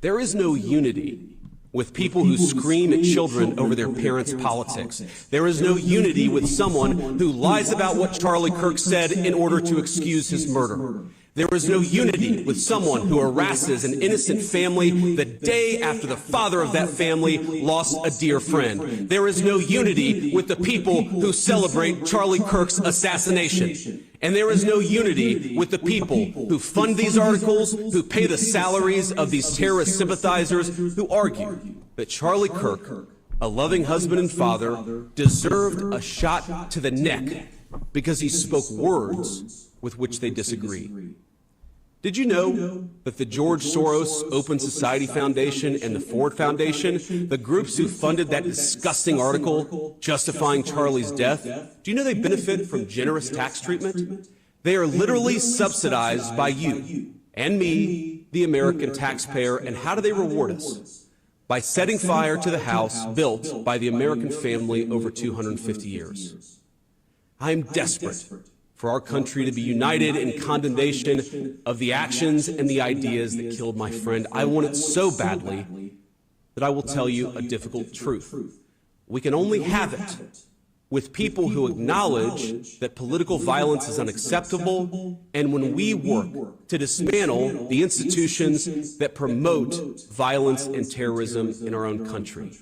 There is no unity with people who scream at children over their parents' politics. There is no unity with someone who lies about what Charlie Kirk said in order to excuse his murder. There is no unity with someone who harasses an innocent family the day after the father of that family lost a dear friend. There is no unity with the people who celebrate Charlie Kirk's assassination. And there is no unity with the people who fund these articles, who pay the salaries of these terrorist sympathizers, who argue that Charlie Kirk, a loving husband and father, deserved a shot to the neck because he spoke words with which they disagree. Did you know that the George Soros Open Society Foundation and the Ford Foundation, the groups who funded that disgusting article justifying Charlie's death, do you know they benefit from generous tax treatment? They are literally subsidized by you and me, the American taxpayer, and how do they reward us? By setting fire to the house built by the American family over 250 years. I am desperate for our country to be united in condemnation of the actions and the ideas that killed my friend. I want it so badly that I will tell you a difficult truth. We can only have it with people who acknowledge that political violence is unacceptable, and when we work to dismantle the institutions that promote violence and terrorism in our own country.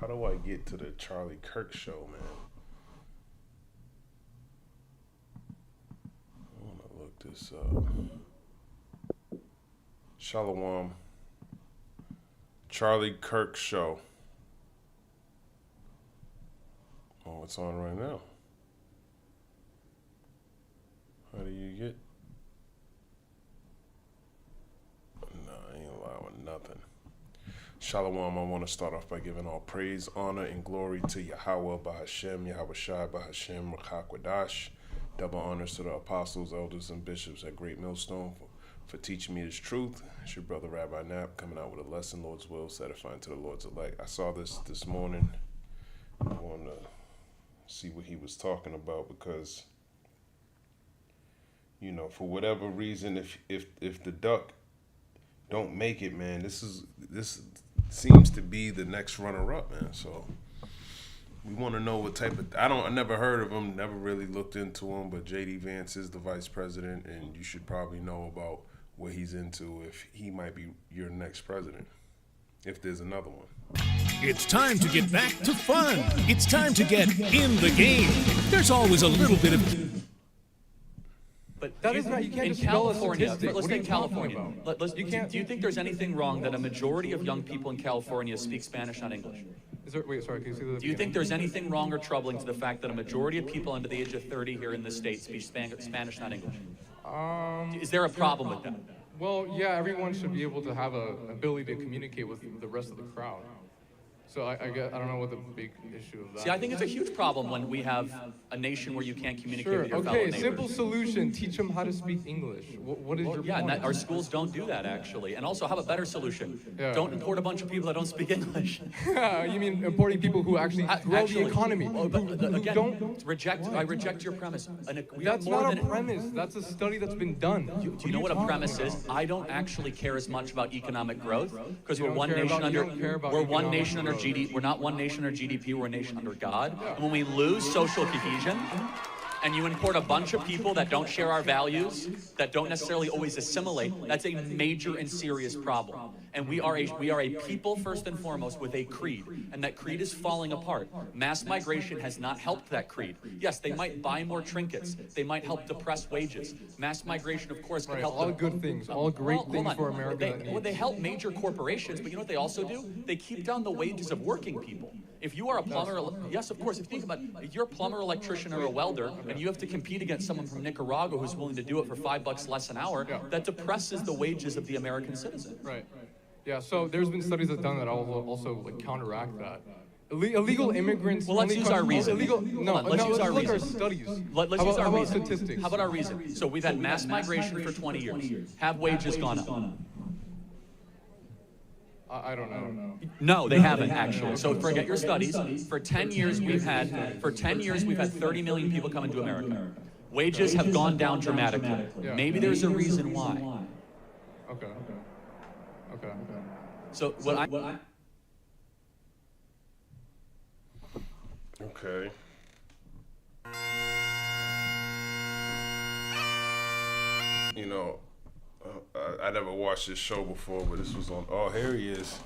How do I get to the Charlie Kirk show, man? I want to look this up. Shalom. Charlie Kirk show. Oh, it's on right now. How do you get? Nah, I ain't allowing nothing. Shalom, I want to start off by giving all praise, honor, and glory to Yahweh, Bahashem, Yahweh Shai, Bahashem, Rakakwadash. Double honors to the apostles, elders, and bishops at Great Millstone for teaching me this truth. It's your brother Rabbi Knapp coming out with a lesson, Lord's will, satisfying to the Lord's elect. I saw this morning. I wanted to see what he was talking about because, you know, for whatever reason, if the duck don't make it, man, this seems to be the next runner-up, man. So we want to know what type of. I never heard of him, never really looked into him. But J.D. Vance is the vice president, and you should probably know about what he's into if he might be your next president, if there's another one. It's time to get back to fun. It's time to get in the game. There's always a little bit of. But that is not, you can't just California. Let's take California. Do you think there's anything wrong that a majority of young people in California speak Spanish, not English? Wait, sorry, can you see the... Do you think there's anything wrong or troubling to the fact that a majority of people under the age of 30 here in this state speak Spanish, not English? Is there a problem with that? Well, yeah, everyone should be able to have an ability to communicate with the rest of the crowd. So I don't know what the big issue of that is. See, I think it's a huge problem when we have a nation where you can't communicate with your fellow neighbors. Simple solution, teach them how to speak English. What is your point? Yeah, and our schools don't do that, actually. And also, have a better solution. Yeah. Don't import a bunch of people that don't speak English. You mean importing people who actually grow the economy? I reject your premise. That's not a premise. That's a study that's been done. Do you know what a premise is? I don't actually care as much about economic growth because we're one nation under GDP. We're not one nation under GDP. We're a nation under God. And when we lose social cohesion, and you import a bunch of people that don't share our values, that don't necessarily always assimilate, that's a major and serious problem. And we are a people first and foremost with a creed, and that creed is falling apart. Mass migration has not helped that creed. Yes, they might buy more trinkets. They might help depress wages. Mass migration, of course, can help. All good things, all great things for America. They help major corporations, but you know what they also do? They keep down the wages of working people. If you are a plumber, yes, of course, if you think about it, if you're a plumber, electrician, or a welder, and you have to compete against someone from Nicaragua who's willing to do it for $5 less an hour, that depresses the wages of the American citizen. Right. Yeah, so there's been studies that have done that also like counteract that. Illegal immigrants. Well, let's use our reason. Let's use our reason. Studies. Let's use our reason. Statistics. How about our reason? So we've had mass migration for 20 years. Have wages gone up? I don't know. No, they haven't actually. So forget your studies. For 10 years we've had 30 million people come into America. Wages have gone down dramatically. Yeah. Maybe there's a reason why. Okay. Okay. So what I Okay. You know, I never watched this show before, but this was on. Oh, here he is.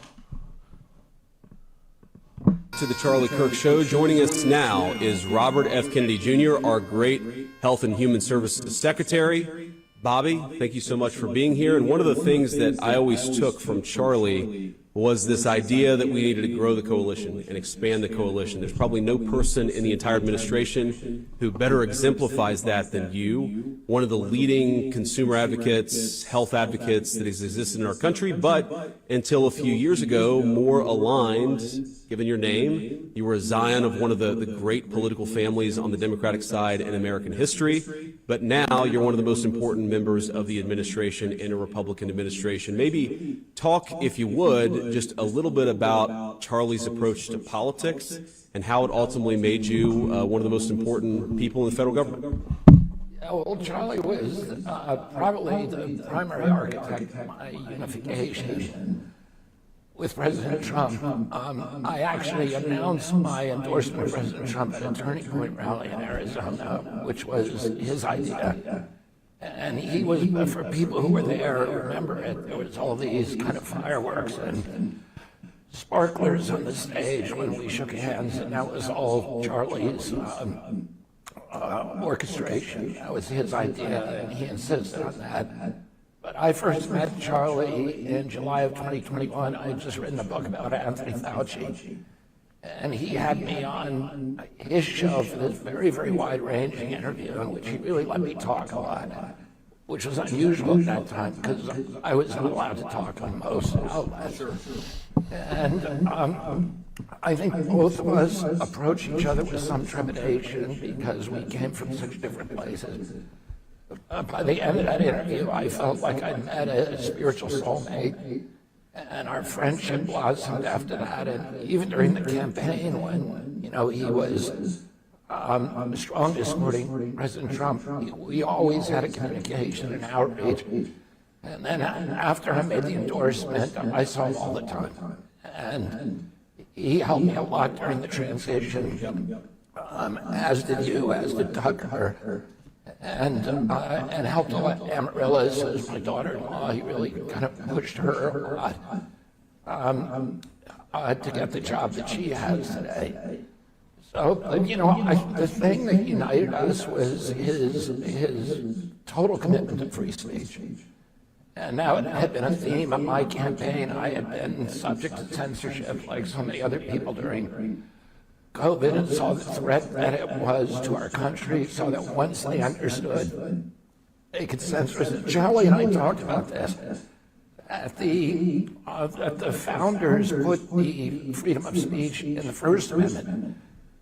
To the Charlie Kirk Show. Joining us now is Robert F. Kennedy Jr., our great Health and Human Services Secretary. Bobby, thank you so much for being here. And one of the things that I always took from Charlie was this idea that we needed to grow the coalition and expand the coalition. There's probably no person in the entire administration who better exemplifies that than you, one of the leading consumer advocates, health advocates that has existed in our country, but until a few years ago, more aligned, given your name. You were a scion of one of the great political families on the Democratic side in American history, but now you're one of the most important members of the administration in a Republican administration. Maybe talk, if you would, just a little bit about Charlie's approach to politics and how it ultimately made you one of the most important people in the federal government. Yeah, well, Charlie was probably the primary architect of my unification with President Trump. I actually announced my endorsement of President Trump at a Turning Point rally in Arizona, which was his idea. And he was, for people who were there, remember it, there was all these kind of fireworks and sparklers on the stage when we shook hands, and that was all Charlie's orchestration. That was his idea, and he insisted on that. But I first met Charlie in July of 2021. I had just written a book about Anthony Fauci. And he had me on his show for this very, very wide-ranging interview in which he really let me talk a lot, which was unusual at that time because I was not allowed to talk on most outlets. And I think both of us approached each other with some trepidation because we came from such different places. By the end of that interview, I felt like I'd met a spiritual soulmate. And our friendship blossomed after that, and even during the campaign when, he was strongly supporting President Trump, we always had a communication and outreach. And then after I made the endorsement, I saw him all the time. And he helped me a lot during the transition, as did you, as did Tucker. And helped a lot. Amaryllis, as my daughter-in-law, he really kind of pushed her a lot to get the job that she has today. So, the thing that united us was his total commitment to free speech. And now it had been a theme of my campaign. I had been subject to censorship like so many other people during COVID, and saw the threat that it was to our country, so that once they understood, they could censor us. Charlie and I talked about this. That the founders put the freedom of speech in the First Amendment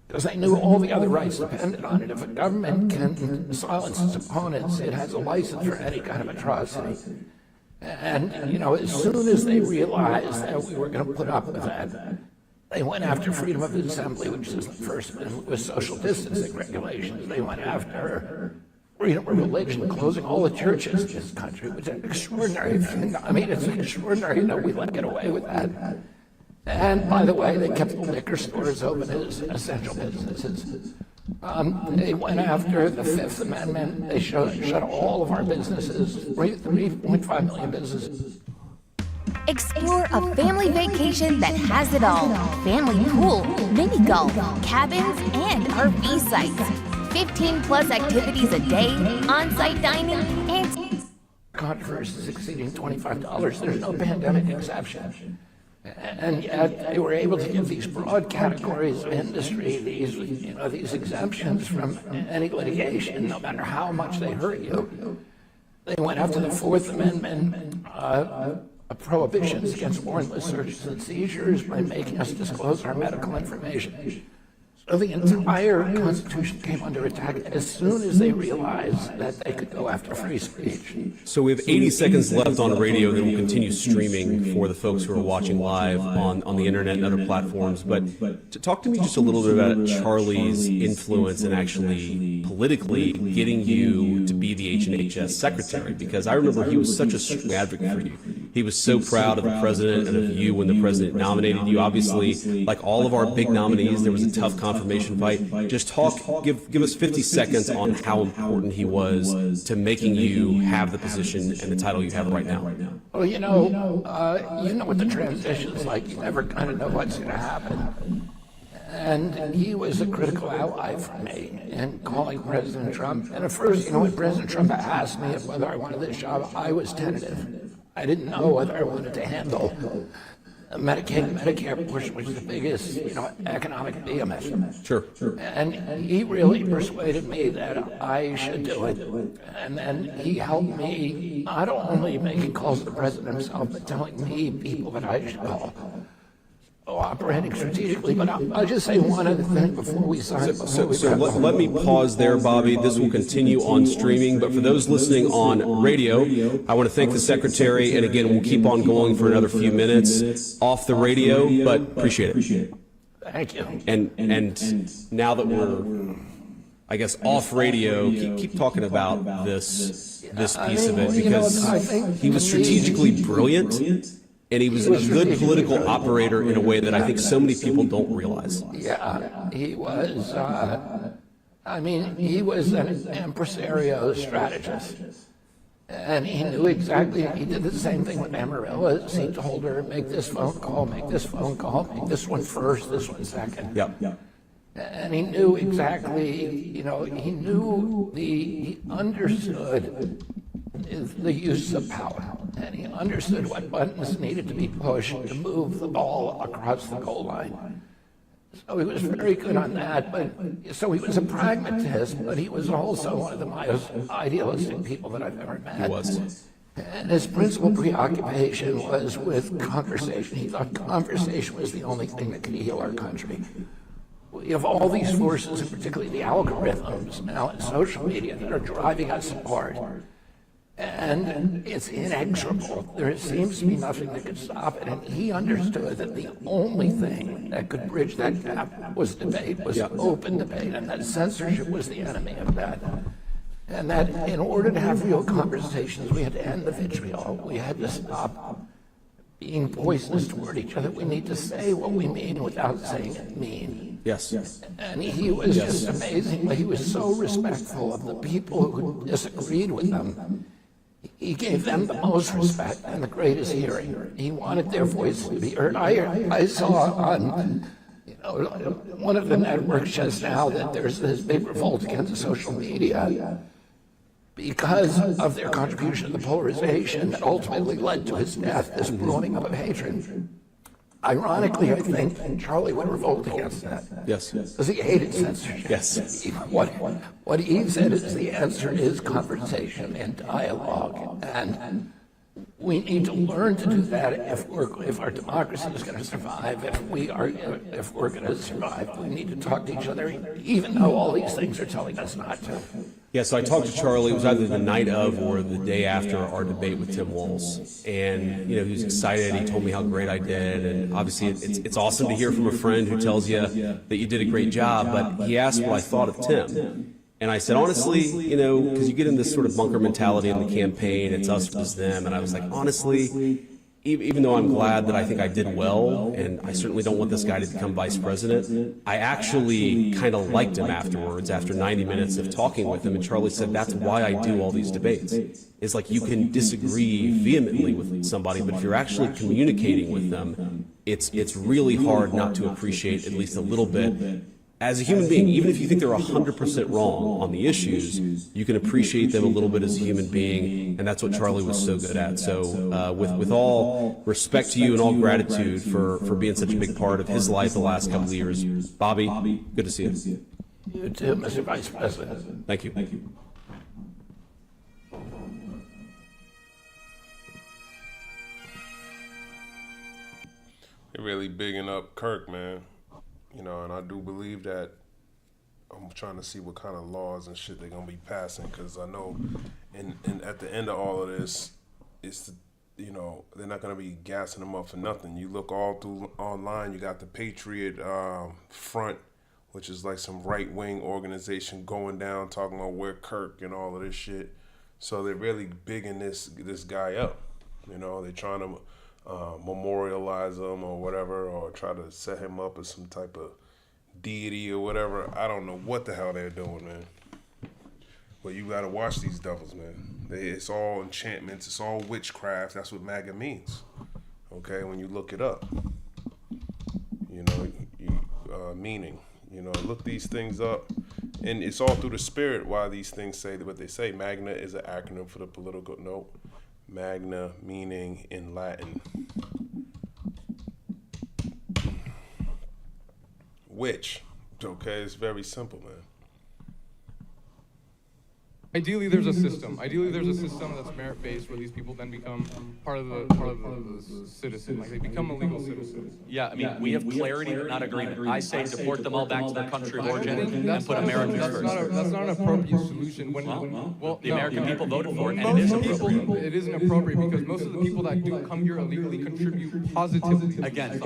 because they knew all the other rights depended on it. If a government can silence its opponents, it has a license for any kind of atrocity. And, as soon as they realized that we were going to put up with that, they went after freedom of assembly, which is the First Amendment, with social distancing regulations. They went after freedom of religion, closing all the churches in this country, which is an extraordinary thing. I mean, it's extraordinary that we let get away with that. And by the way, they kept the liquor stores open as essential businesses. They went after the Fifth Amendment. They shut all of our businesses, 3.5 million businesses. Explore a family vacation that has it all. Family pool, mini golf, cabins, and RV sites. 15 plus activities a day, on-site dining, and Controversies exceeding $25. There's no pandemic exception. And yet they were able to give these broad categories of industry, these exemptions from any litigation, no matter how much they hurt you. They went after the Fourth Amendment, prohibitions against warrantless searches and seizures by making us disclose our medical information. So the entire Constitution came under attack as soon as they realized that they could go after free speech. So we have 80 seconds left on radio, then we'll continue streaming for the folks who are watching live on the internet and other platforms. But to talk to me just a little bit about Charlie's influence in actually politically getting you to be the H&HS secretary, because I remember he was such a strong advocate for you. He was so proud of the president and of you when the president nominated you. Obviously, like all of our big nominees, there was a tough confirmation fight. Just give us 50 seconds on how important he was to making you have the position and the title you have right now. Well, you know what the transition's like. You never kind of know what's going to happen. And he was a critical ally for me in calling President Trump. And at first, when President Trump asked me whether I wanted this job, I was tentative. I didn't know whether I wanted to handle Medicaid and Medicare portion, which is the biggest, economic behemoth. Sure. And he really persuaded me that I should do it. And then he helped me not only making calls to the president himself, but telling me people that I should call. Operating strategically, but I'll just say one other thing before we sign. So let me pause there, Bobby. This will continue on streaming, but for those listening on radio, I want to thank the secretary, and again, we'll keep on going for another few minutes off the radio, but appreciate it. Thank you. And now that we're, I guess, off radio, keep talking about this piece of it, because he was strategically brilliant. And he was a good political operator in a way that I think so many people don't realize. Yeah, he was, he was an impresario strategist. And he knew exactly, he did the same thing with Amarilla. He told her, make this phone call, make this phone call, make this one first, this one second. Yep. And he knew exactly, he understood the use of power. And he understood what buttons needed to be pushed to move the ball across the goal line. So he was very good on that. So he was a pragmatist, but he was also one of the most idealistic people that I've ever met. He was. And his principal preoccupation was with conversation. He thought conversation was the only thing that could heal our country. We have all these forces, and particularly the algorithms now in social media, that are driving us apart. And it's inexorable. There seems to be nothing that could stop it. And he understood that the only thing that could bridge that gap was debate, was open debate, and that censorship was the enemy of that. And that in order to have real conversations, we had to end the vitriol. We had to stop being poisonous toward each other. We need to say what we mean without saying it mean. Yes. And he was just amazing. He was so respectful of the people who disagreed with him. He gave them the most respect and the greatest hearing. He wanted their voices to be heard. I saw on one of the networks just now that there's this big revolt against social media because of their contribution to the polarization that ultimately led to his death, this brewing up of hatred. Ironically, I think Charlie would revolt against that. Yes. Because he hated censorship. Yes. What he said is the answer is conversation and dialogue. And we need to learn to do that if our democracy is going to survive. If we're going to survive, we need to talk to each other, even though all these things are telling us not to. Yeah, so I talked to Charlie. It was either the night of or the day after our debate with Tim Walz, and he was excited. He told me how great I did, and obviously it's awesome to hear from a friend who tells you that you did a great job. But he asked what I thought of Tim, and I said honestly, because you get in this sort of bunker mentality in the campaign, it's us versus them, and I was like, honestly, even though I'm glad that I think I did well, and I certainly don't want this guy to become vice president, I actually kind of liked him afterwards, after 90 minutes of talking with him. And Charlie said, that's why I do all these debates. It's like you can disagree vehemently with somebody, but if you're actually communicating with them, it's really hard not to appreciate at least a little bit. As a human being, even if you think they're 100% wrong on the issues, you can appreciate them a little bit as a human being, and that's what Charlie was so good at. So with all respect to you and all gratitude for being such a big part of his life the last couple of years, Bobby, good to see you. You too, Mr. Vice President. Thank you. They're really bigging up Kirk, man. You know, and I do believe that I'm trying to see what kind of laws and shit they're gonna be passing, because I know, and at the end of all of this, it's you know, they're not gonna be gassing them up for nothing. You look all through online, you got the Patriot Front, which is like some right-wing organization going down, talking about where Kirk and all of this shit. So they're really bigging this guy up. You know, they're trying to memorialize him or whatever, or try to set him up as some type of deity or whatever. I don't know what the hell they're doing, man. But you gotta watch these devils, man. It's all enchantments, it's all witchcraft. That's what MAGA means. Okay, when you look it up. You know, meaning. You know, look these things up. And it's all through the spirit why these things say what they say. Magna is an acronym for the political note. Magna meaning in Latin witch. Okay, it's very simple, man. Ideally, there's a system. Ideally, there's a system that's merit-based, where these people then become part of the citizen. Like, they become a legal citizen. Yeah, I mean, we have clarity, not agreement. I say deport them all back to their country of origin and put Americans first. That's not an appropriate solution. Well, the American people voted for it, and it is appropriate. It isn't appropriate, because most of the people that do come here illegally contribute positively. Again,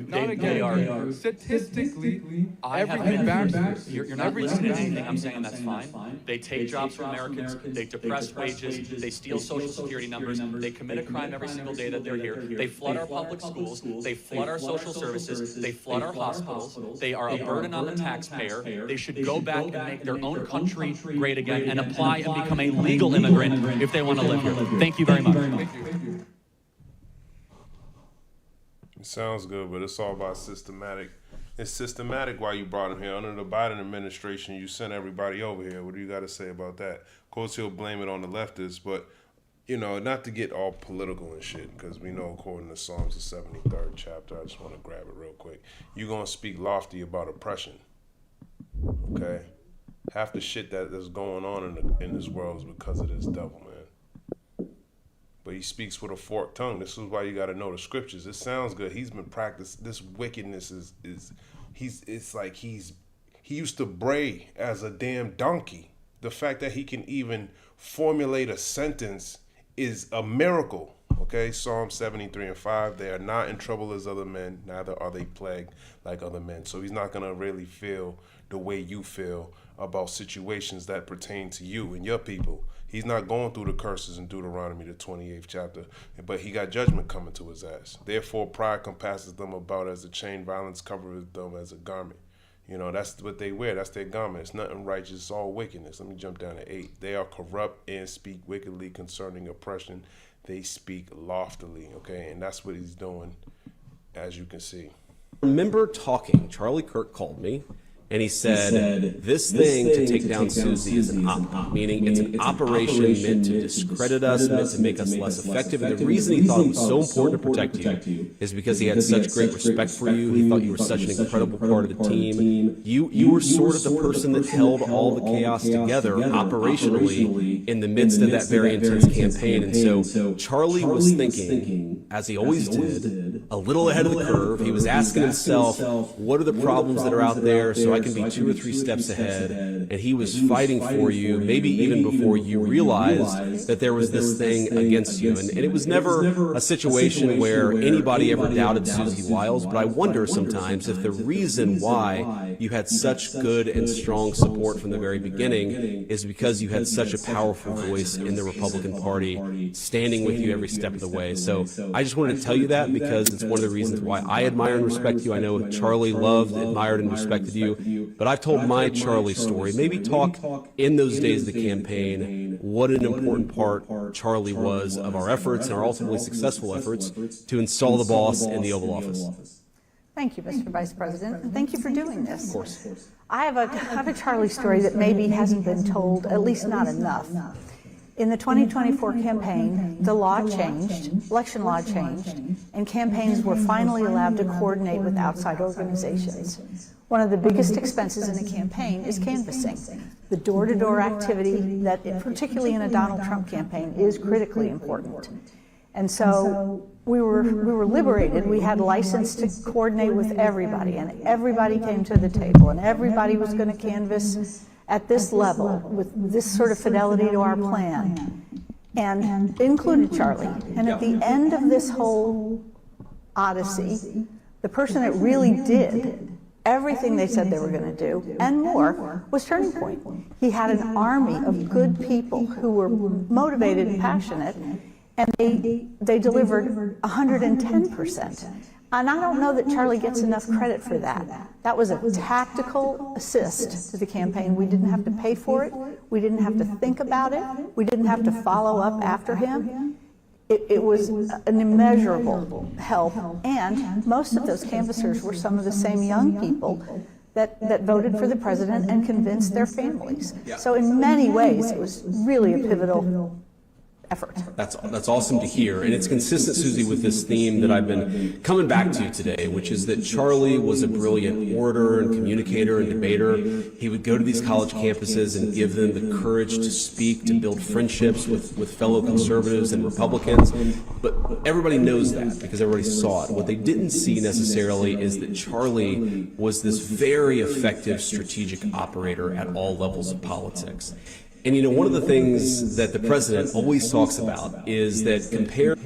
Not they are again. Statistically, I have everything backs been, this. you're not listening to anything I'm saying, that's fine. They take jobs from Americans, they depress wages, they steal social security numbers, they commit a crime every single day that they're here, they flood our public schools, they flood our social services, they flood our hospitals, they are a burden on the taxpayer. They should go back and make their own country great again and apply and become a legal immigrant if they want to live here. Thank you very much. Thank you. It sounds good, but it's all about systematic. It's systematic why you brought him here. Under the Biden administration, you sent everybody over here. What do you got to say about that? Of course, he'll blame it on the leftists, but, you know, not to get all political and shit, because we know, according to Psalms, the 73rd chapter, I just want to grab it real quick. You're going to speak lofty about oppression, okay? Half the shit that's going on in this world is because of this devil, man. But he speaks with a forked tongue. This is why you got to know the scriptures. It sounds good. He's been practiced. This wickedness it's like he used to bray as a damn donkey. The fact that he can even formulate a sentence is a miracle. Okay, Psalm 73:5. They are not in trouble as other men, neither are they plagued like other men. So he's not gonna really feel the way you feel about situations that pertain to you and your people. He's not going through the curses in Deuteronomy, the 28th chapter, but he got judgment coming to his ass. Therefore, pride compasses them about as a chain, violence covers them as a garment. You know, that's what they wear. That's their garment. It's nothing righteous, it's all wickedness. Let me jump down to 8. They are corrupt and speak wickedly concerning oppression. They speak loftily, okay? And that's what he's doing, as you can see. Remember talking, Charlie Kirk called me, and he said, this thing to take down Susie is an op, meaning it's an operation meant to discredit us, meant to make us less effective. And the reason he thought it was so important to protect you is because he had such great respect for you. He thought you were such an incredible part of the team. You were sort of the person that held all the chaos together operationally in the midst of that very intense campaign. And so Charlie was thinking, as he always did, a little ahead of the curve. He was asking himself, what are the problems that are out there so I can be 2 or 3 steps ahead? And he was fighting for you, maybe even before you realized that there was this thing against you. And it was never a situation where anybody ever doubted Susie Wiles, but I wonder sometimes if the reason why you had such good and strong support from the very beginning is because you had such a powerful voice in the Republican Party standing with you every step of the way. So I just wanted to tell you that because it's one of the reasons why I admire and respect you. I know Charlie loved, admired, and respected you, but I've told my Charlie story. Maybe talk in those days of the campaign what an important part Charlie was of our efforts and our ultimately successful efforts to install the boss in the Oval Office. Thank you, Mr. Vice President, and thank you for doing this. Of course. I have a Charlie story that maybe hasn't been told, at least not enough. In the 2024 campaign, the law changed, election law changed, and campaigns were finally allowed to coordinate with outside organizations. One of the biggest expenses in a campaign is canvassing. The door-to-door activity that, particularly in a Donald Trump campaign, is critically important. And so we were liberated. We had license to coordinate with everybody, and everybody came to the table, and everybody was going to canvass at this level with this sort of fidelity to our plan, and it included Charlie. And at the end of this whole odyssey, the person that really did everything they said they were going to do and more was Turning Point. He had an army of good people who were motivated and passionate, and they delivered 110%. And I don't know that Charlie gets enough credit for that. That was a tactical assist to the campaign. We didn't have to pay for it. We didn't have to think about it. We didn't have to follow up after him. It was an immeasurable help, and most of those canvassers were some of the same young people that voted for the president and convinced their families. So in many ways, it was really a pivotal effort. That's awesome to hear, and it's consistent, Susie, with this theme that I've been coming back to today, which is that Charlie was a brilliant orator and communicator and debater. He would go to these college campuses and give them the courage to speak, to build friendships with fellow conservatives and Republicans, but everybody knows that because everybody saw it. What they didn't see necessarily is that Charlie was this very effective strategic operator at all levels of politics. And you know, one of the things that the president always talks about is that compared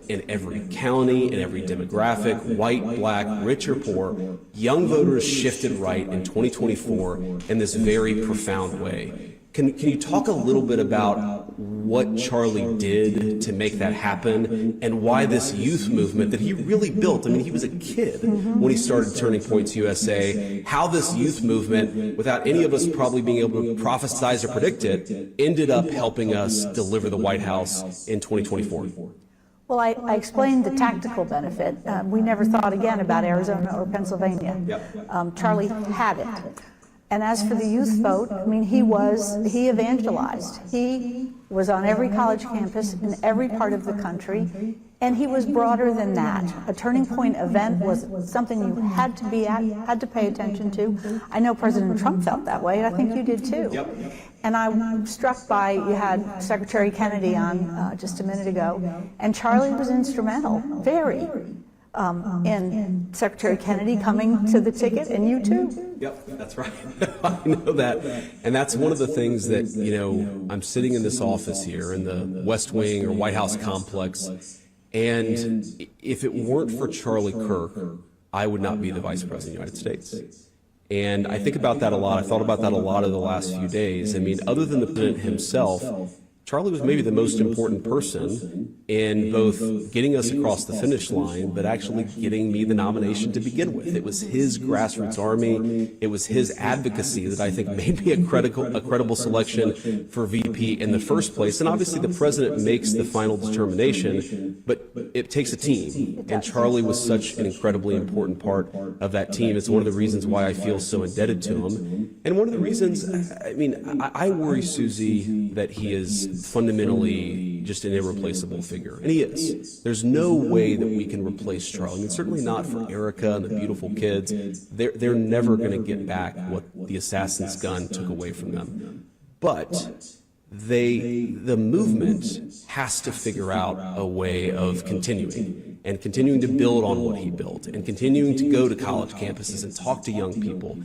in every county, in every demographic, white, black, rich or poor, young voters shifted right in 2024 in this very profound way. Can you talk a little bit about what Charlie did to make that happen and why this youth movement that he really built, I mean, he was a kid when he started Turning Points USA, how this youth movement, without any of us probably being able to prophesize or predict it, ended up helping us deliver the White House in 2024? Well, I explained the tactical benefit. We never thought again about Arizona or Pennsylvania. Charlie had it. And as for the youth vote, I mean, he evangelized. He was on every college campus in every part of the country, and he was broader than that. A Turning Point event was something you had to be at, had to pay attention to. I know President Trump felt that way, and I think you did too. And I'm struck by, you had Secretary Kennedy on just a minute ago, and Charlie was instrumental, very, in Secretary Kennedy coming to the ticket, and you too. Yep, that's right. I know that. And that's one of the things that, you know, I'm sitting in this office here in the West Wing or White House complex, and if it weren't for Charlie Kirk, I would not be the Vice President of the United States. And I think about that a lot. I thought about that a lot over the last few days. I mean, other than the president himself, Charlie was maybe the most important person in both getting us across the finish line, but actually getting me the nomination to begin with. It was his grassroots army. It was his advocacy that I think made me a credible selection for VP in the first place. And obviously the president makes the final determination, but it takes a team. And Charlie was such an incredibly important part of that team. It's one of the reasons why I feel so indebted to him. And one of the reasons, I mean, I worry, Susie, that he is fundamentally just an irreplaceable figure. And he is. There's no way that we can replace Charlie. I mean, certainly not for Erica and the beautiful kids. They're never going to get back what the assassin's gun took away from them. But the movement has to figure out a way of continuing to build on what he built and continuing to go to college campuses and talk to young people.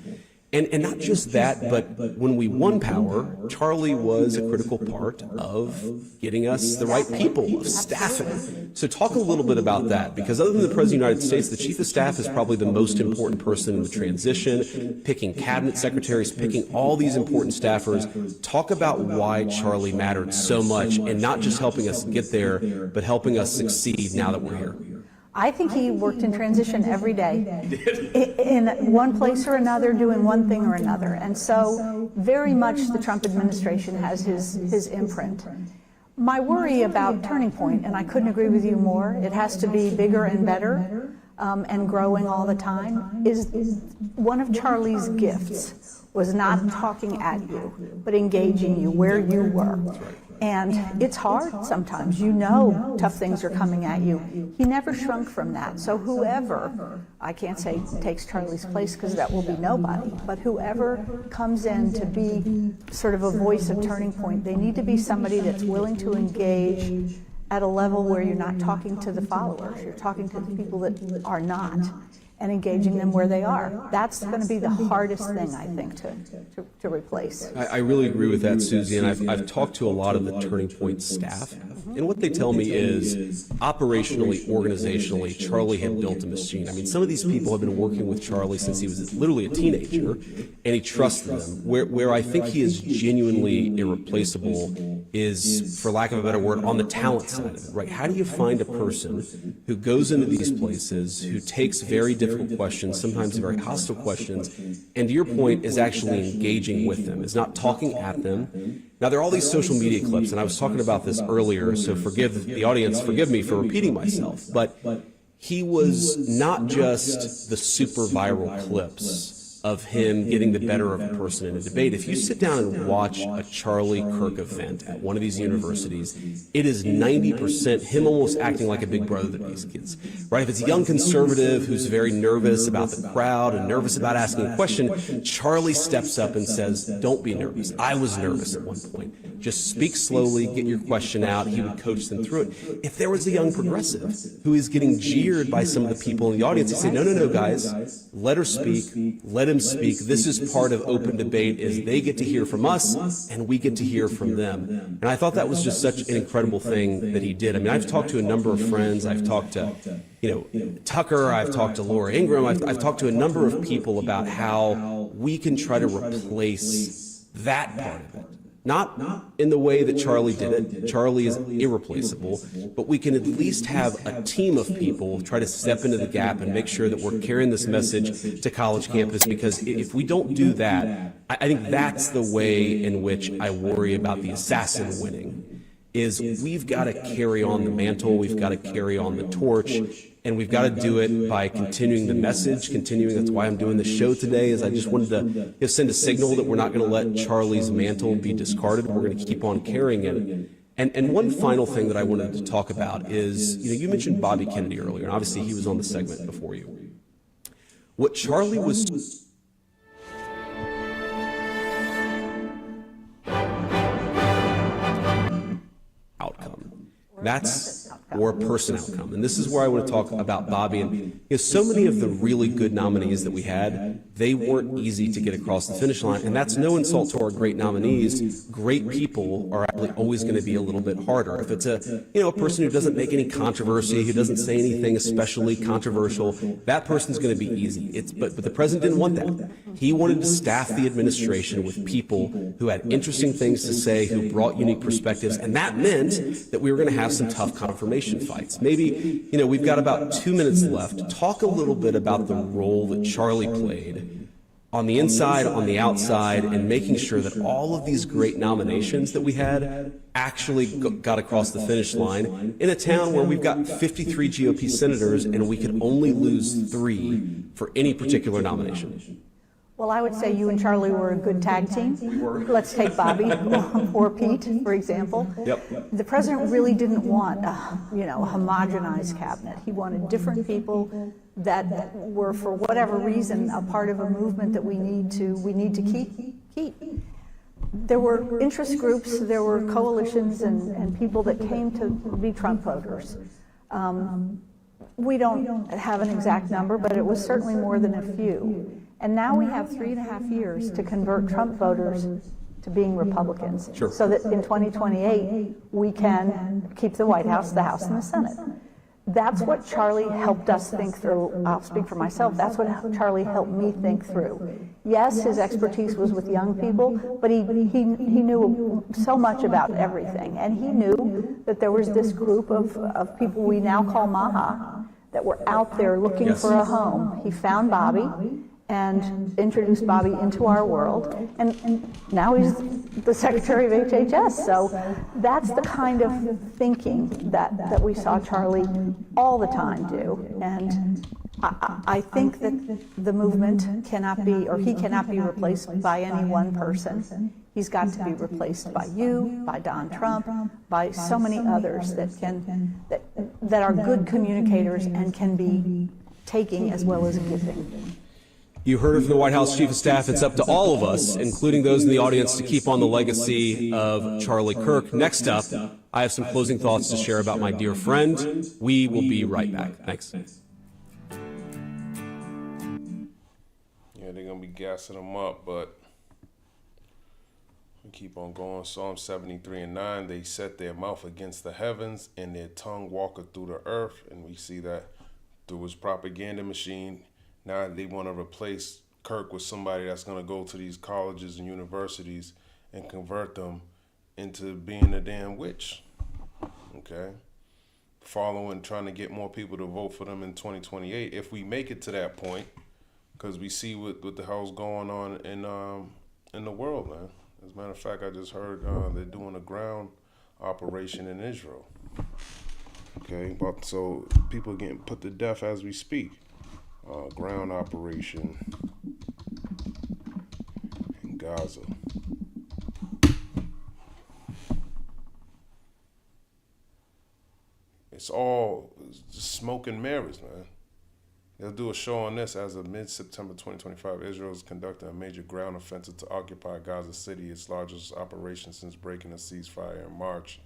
And not just that, but when we won power, Charlie was a critical part of getting us the right people, of staffing. So talk a little bit about that, because other than the President of the United States, the Chief of Staff is probably the most important person in the transition, picking cabinet secretaries, picking all these important staffers. Talk about why Charlie mattered so much, and not just helping us get there, but helping us succeed now that we're here. I think he worked in transition every day, in one place or another, doing one thing or another. And so very much the Trump administration has his imprint. My worry about Turning Point, and I couldn't agree with you more, it has to be bigger and better and growing all the time, is one of Charlie's gifts was not talking at you, but engaging you where you were. And it's hard sometimes. You know tough things are coming at you. He never shrunk from that. So whoever, I can't say takes Charlie's place because that will be nobody, but whoever comes in to be sort of a voice of turning point, they need to be somebody that's willing to engage at a level where you're not talking to the followers, you're talking to the people that are not, and engaging them where they are. That's going to be the hardest thing, I think, to replace. I really agree with that, Susie, and I've talked to a lot of the Turning Point staff, and what they tell me is, operationally, organizationally, Charlie had built a machine. I mean, some of these people have been working with Charlie since he was literally a teenager, and he trusted them. Where I think he is genuinely irreplaceable is, for lack of a better word, on the talent side of it, right? How do you find a person who goes into these places, who takes very difficult questions, sometimes very hostile questions, and to your point, is actually engaging with them, is not talking at them. Now, there are all these social media clips, and I was talking about this earlier, so forgive the audience, forgive me for repeating myself, but he was not just the super viral clips of him getting the better of a person in a debate. If you sit down and watch a Charlie Kirk event at one of these universities, it is 90% him almost acting like a big brother to these kids, right? If it's a young conservative who's very nervous about the crowd and nervous about asking a question, Charlie steps up and says, don't be nervous. I was nervous at one point. Just speak slowly, get your question out. He would coach them through it. If there was a young progressive who is getting jeered by some of the people in the audience, he'd say, no, guys, let her speak, let him speak. This is part of open debate, is they get to hear from us and we get to hear from them. And I thought that was just such an incredible thing that he did. I mean, I've talked to a number of friends. I've talked to, Tucker. I've talked to Laura Ingraham. I've talked to a number of people about how we can try to replace that part of it. Not in the way that Charlie did it. Charlie is irreplaceable, but we can at least have a team of people try to step into the gap and make sure that we're carrying this message to college campus, because if we don't do that, I think that's the way in which I worry about the assassin winning, is we've got to carry on the mantle, we've got to carry on the torch, and we've got to do it by continuing the message, that's why I'm doing the show today, is I just wanted to send a signal that we're not going to let Charlie's mantle be discarded. We're going to keep on carrying it. And one final thing that I wanted to talk about is, you mentioned Bobby Kennedy earlier, and obviously he was on the segment before you. What Charlie was outcome. That's or a person outcome. And this is where I want to talk about Bobby. And so many of the really good nominees that we had, they weren't easy to get across the finish line. And that's no insult to our great nominees. Great people are actually always going to be a little bit harder. If it's a person who doesn't make any controversy, who doesn't say anything especially controversial, that person's going to be easy. But the president didn't want that. He wanted to staff the administration with people who had interesting things to say, who brought unique perspectives, and that meant that we were going to have some tough confirmation fights. Maybe, we've got about 2 minutes left. Talk a little bit about the role that Charlie played on the inside, on the outside, and making sure that all of these great nominations that we had actually got across the finish line in a town where we've got 53 GOP senators and we could only lose 3 for any particular nomination. Well, I would say you and Charlie were a good tag team. Let's take Bobby or Pete, for example. Yep. The president really didn't want a homogenized cabinet. He wanted different people that were, for whatever reason, a part of a movement that we need to keep. There were interest groups, there were coalitions and people that came to be Trump voters. We don't have an exact number, but it was certainly more than a few. And now we have 3.5 years to convert Trump voters to being Republicans, sure, so that in 2028 we can keep the White House, the House, and the Senate. That's what Charlie helped us think through. I'll speak for myself. That's what Charlie helped me think through. Yes, his expertise was with young people, but he knew so much about everything. And he knew that there was this group of people we now call MAHA that were out there looking for a home. He found Bobby, and introduced Bobby into our world, and now he's the Secretary of HHS. So that's the kind of thinking that we saw Charlie all the time do. And I think that the movement cannot be, or he cannot be replaced by any one person. He's got to be replaced by you, by Don Trump, by so many others that are good communicators and can be taking as well as giving. You heard it from the White House Chief of Staff. It's up to all of us, including those in the audience, to keep on the legacy of Charlie Kirk. Next up, I have some closing thoughts to share about my dear friend. We will be right back. Thanks. Yeah, they're going to be gassing them up, but we keep on going. Psalm 73:9, they set their mouth against the heavens and their tongue walketh through the earth. And we see that through his propaganda machine. Now they want to replace Kirk with somebody that's going to go to these colleges and universities and convert them into being a damn witch. Okay? Trying to get more people to vote for them in 2028. If we make it to that point, because we see what the hell's going on in the world, man. As a matter of fact, I just heard they're doing a ground operation in Israel. Okay? So people are getting put to death as we speak. Ground operation in Gaza. It's all just smoke and mirrors, man. They'll do a show on this. As of mid-September 2025, Israel is conducting a major ground offensive to occupy Gaza City, its largest operation since breaking a ceasefire in March.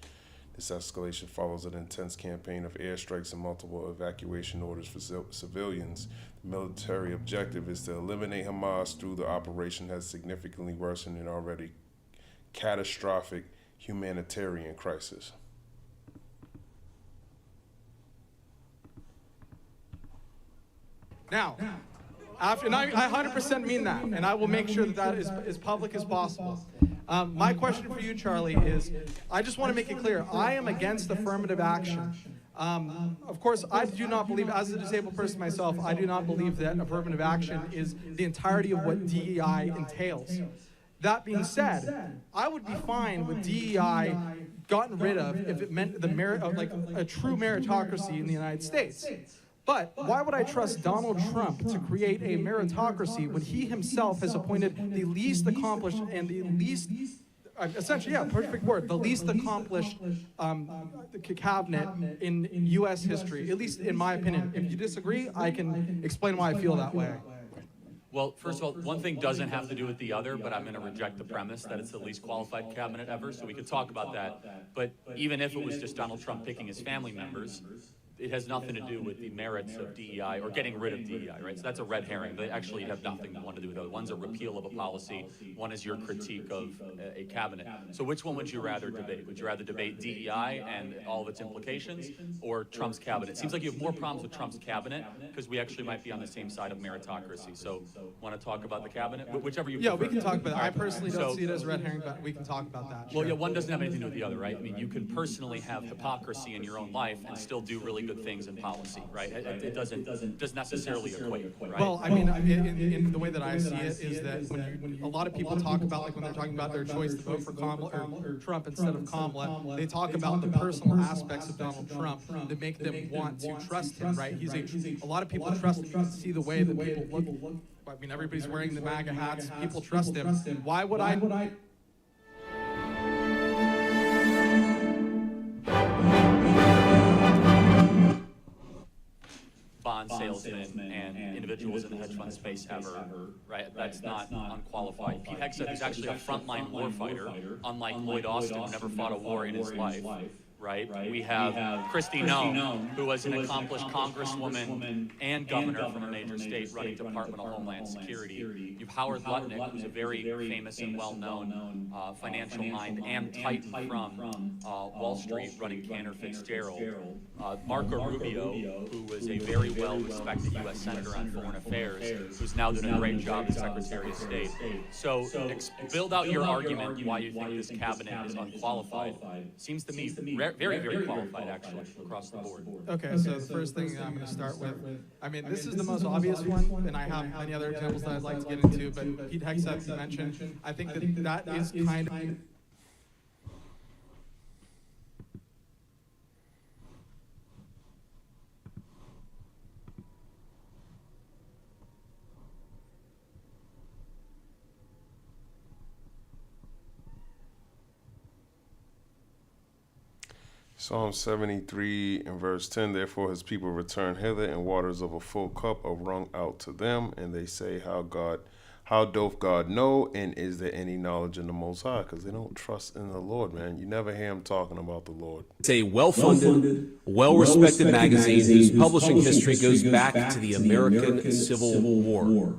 This escalation follows an intense campaign of airstrikes and multiple evacuation orders for civilians. The military objective is to eliminate Hamas through the operation has significantly worsened an already catastrophic humanitarian crisis. Now, and I 100% mean that, and I will make sure that is as public as possible. My question for you, Charlie, is I just want to make it clear, I am against affirmative action. Of course, I do not believe, as a disabled person myself, I do not believe that affirmative action is the entirety of what DEI entails. That being said, I would be fine with DEI gotten rid of if it meant the merit of like a true meritocracy in the United States. But why would I trust Donald Trump to create a meritocracy when he himself has appointed the least accomplished and the least, essentially, yeah, perfect word, the least accomplished cabinet in U.S. history, at least in my opinion. If you disagree, I can explain why I feel that way. Well, first of all, one thing doesn't have to do with the other, but I'm going to reject the premise that it's the least qualified cabinet ever, so we could talk about that. But even if it was just Donald Trump picking his family members, it has nothing to do with the merits of DEI or getting rid of DEI, right? So that's a red herring. They actually have nothing one to do with the other. One's a repeal of a policy. One is your critique of a cabinet. So which one would you rather debate? Would you rather debate DEI and all of its implications or Trump's cabinet? It seems like you have more problems with Trump's cabinet because we actually might be on the same side of meritocracy. So want to talk about the cabinet? Whichever you prefer. Yeah, we can talk about it. I personally don't see it as red herring, but we can talk about that. Well, yeah, one doesn't have anything to do with the other, right? I mean, you can personally have hypocrisy in your own life and still do really good things in policy, right? It doesn't necessarily equate, right? Well, I mean, in the way that I see it is that when a lot of people talk about, like when they're talking about their choice to vote for Kamala or Trump instead of Kamala, they talk about the personal aspects of Donald Trump that make them want to trust him, right? A lot of people trust him. You can see the way that people look. I mean, everybody's wearing the MAGA hats. People trust him. Why would I? Bond salesmen and individuals in the hedge fund space ever, right? That's not unqualified. Pete Hegseth is actually a frontline warfighter, unlike Lloyd Austin, who never fought a war in his life. Right? We have Kristi Noem, who was an accomplished congresswoman and governor from a major state running Department of Homeland Security. You have Howard Lutnick, who's a very famous and well-known financial mind and titan from Wall Street running Cantor Fitzgerald. Marco Rubio, who was a very well-respected U.S. Senator on Foreign Affairs, who's now doing a great job as Secretary of State. So build out your argument why you think this cabinet is unqualified. Seems to me rare very qualified, actually, across the board. Okay, so the first thing I'm going to start with, I mean, this is the most obvious one, and I have many other examples that I'd like to get into, but Pete Hegseth, you mentioned, I think that is kind of... Psalm 73 and verse 10, therefore his people return hither, and waters of a full cup are wrung out to them. And they say, how doth God know, and is there any knowledge in the Most High? Because they don't trust in the Lord, man. You never hear him talking about the Lord. It's a well-funded, well-respected magazine whose publishing history goes back to the American Civil War.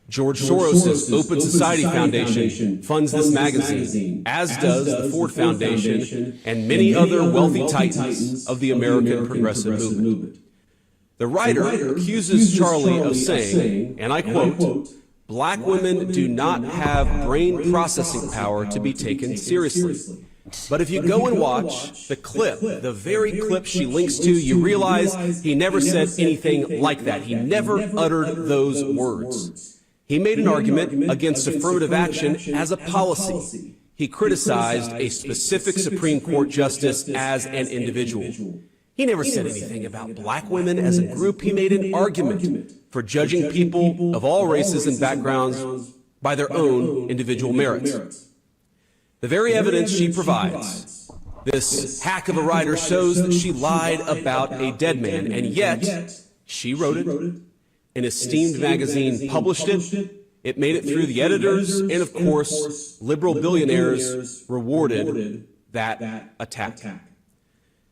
George Soros' Open Society Foundation funds this magazine, as does the Ford Foundation and many other wealthy titans of the American progressive movement. The writer accuses Charlie of saying, and I quote, "Black women do not have brain processing power to be taken seriously." But if you go and watch the clip, the very clip she links to, you realize he never said anything like that. He never uttered those words. He made an argument against affirmative action as a policy. He criticized a specific Supreme Court justice as an individual. He never said anything about black women as a group. He made an argument for judging people of all races and backgrounds by their own individual merits. The very evidence she provides, this hack of a writer, shows that she lied about a dead man, and yet she wrote it. An esteemed magazine published it. It made it through the editors, and of course, liberal billionaires rewarded that attack.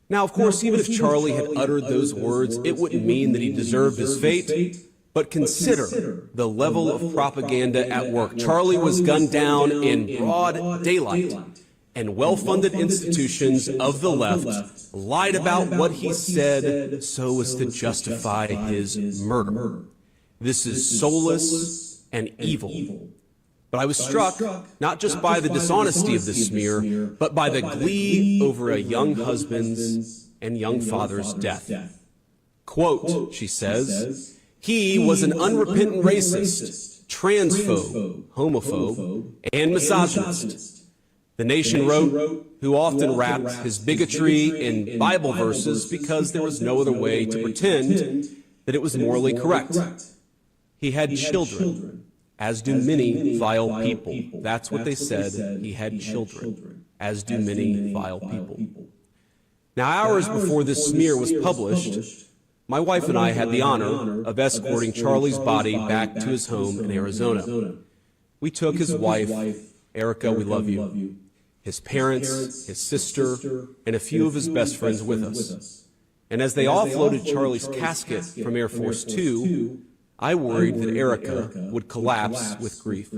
Now, of course, even if Charlie had uttered those words, it wouldn't mean that he deserved his fate. But consider the level of propaganda at work. Charlie was gunned down in broad daylight, and well-funded institutions of the left lied about what he said so as to justify his murder. This is soulless and evil. But I was struck not just by the dishonesty of the smear, but by the glee over a young husband's and young father's death. Quote, she says, "He was an unrepentant racist, transphobe, homophobe, and misogynist." The Nation wrote, who often wrapped his bigotry in Bible verses because there was no other way to pretend that it was morally correct. He had children, as do many vile people. That's what they said. He had children, as do many vile people. Now, hours before this smear was published, my wife and I had the honor of escorting Charlie's body back to his home in Arizona. We took his wife, Erica, we love you, his parents, his sister, and a few of his best friends with us. And as they offloaded Charlie's casket from Air Force 2, I worried that Erica would collapse with grief.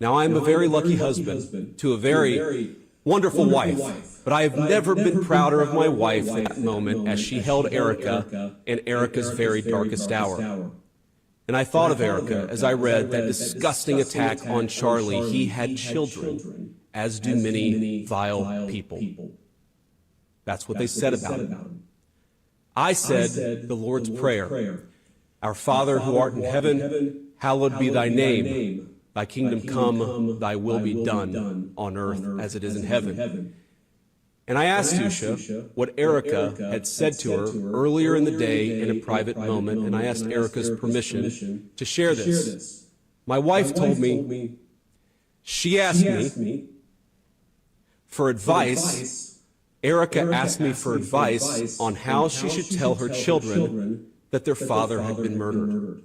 Now, I'm a very lucky husband to a very wonderful wife, but I have never been prouder of my wife at that moment as she held Erica in Erica's very darkest hour. And I thought of Erica as I read that disgusting attack on Charlie. He had children, as do many vile people. That's what they said about him. I said the Lord's Prayer. Our Father who art in heaven, hallowed be thy name. Thy kingdom come, thy will be done on earth as it is in heaven. And I asked Yusha what Erica had said to her earlier in the day in a private moment, and I asked Erica's permission to share this. My wife told me, she asked me for advice. Erica asked me for advice on how she should tell her children that their father had been murdered.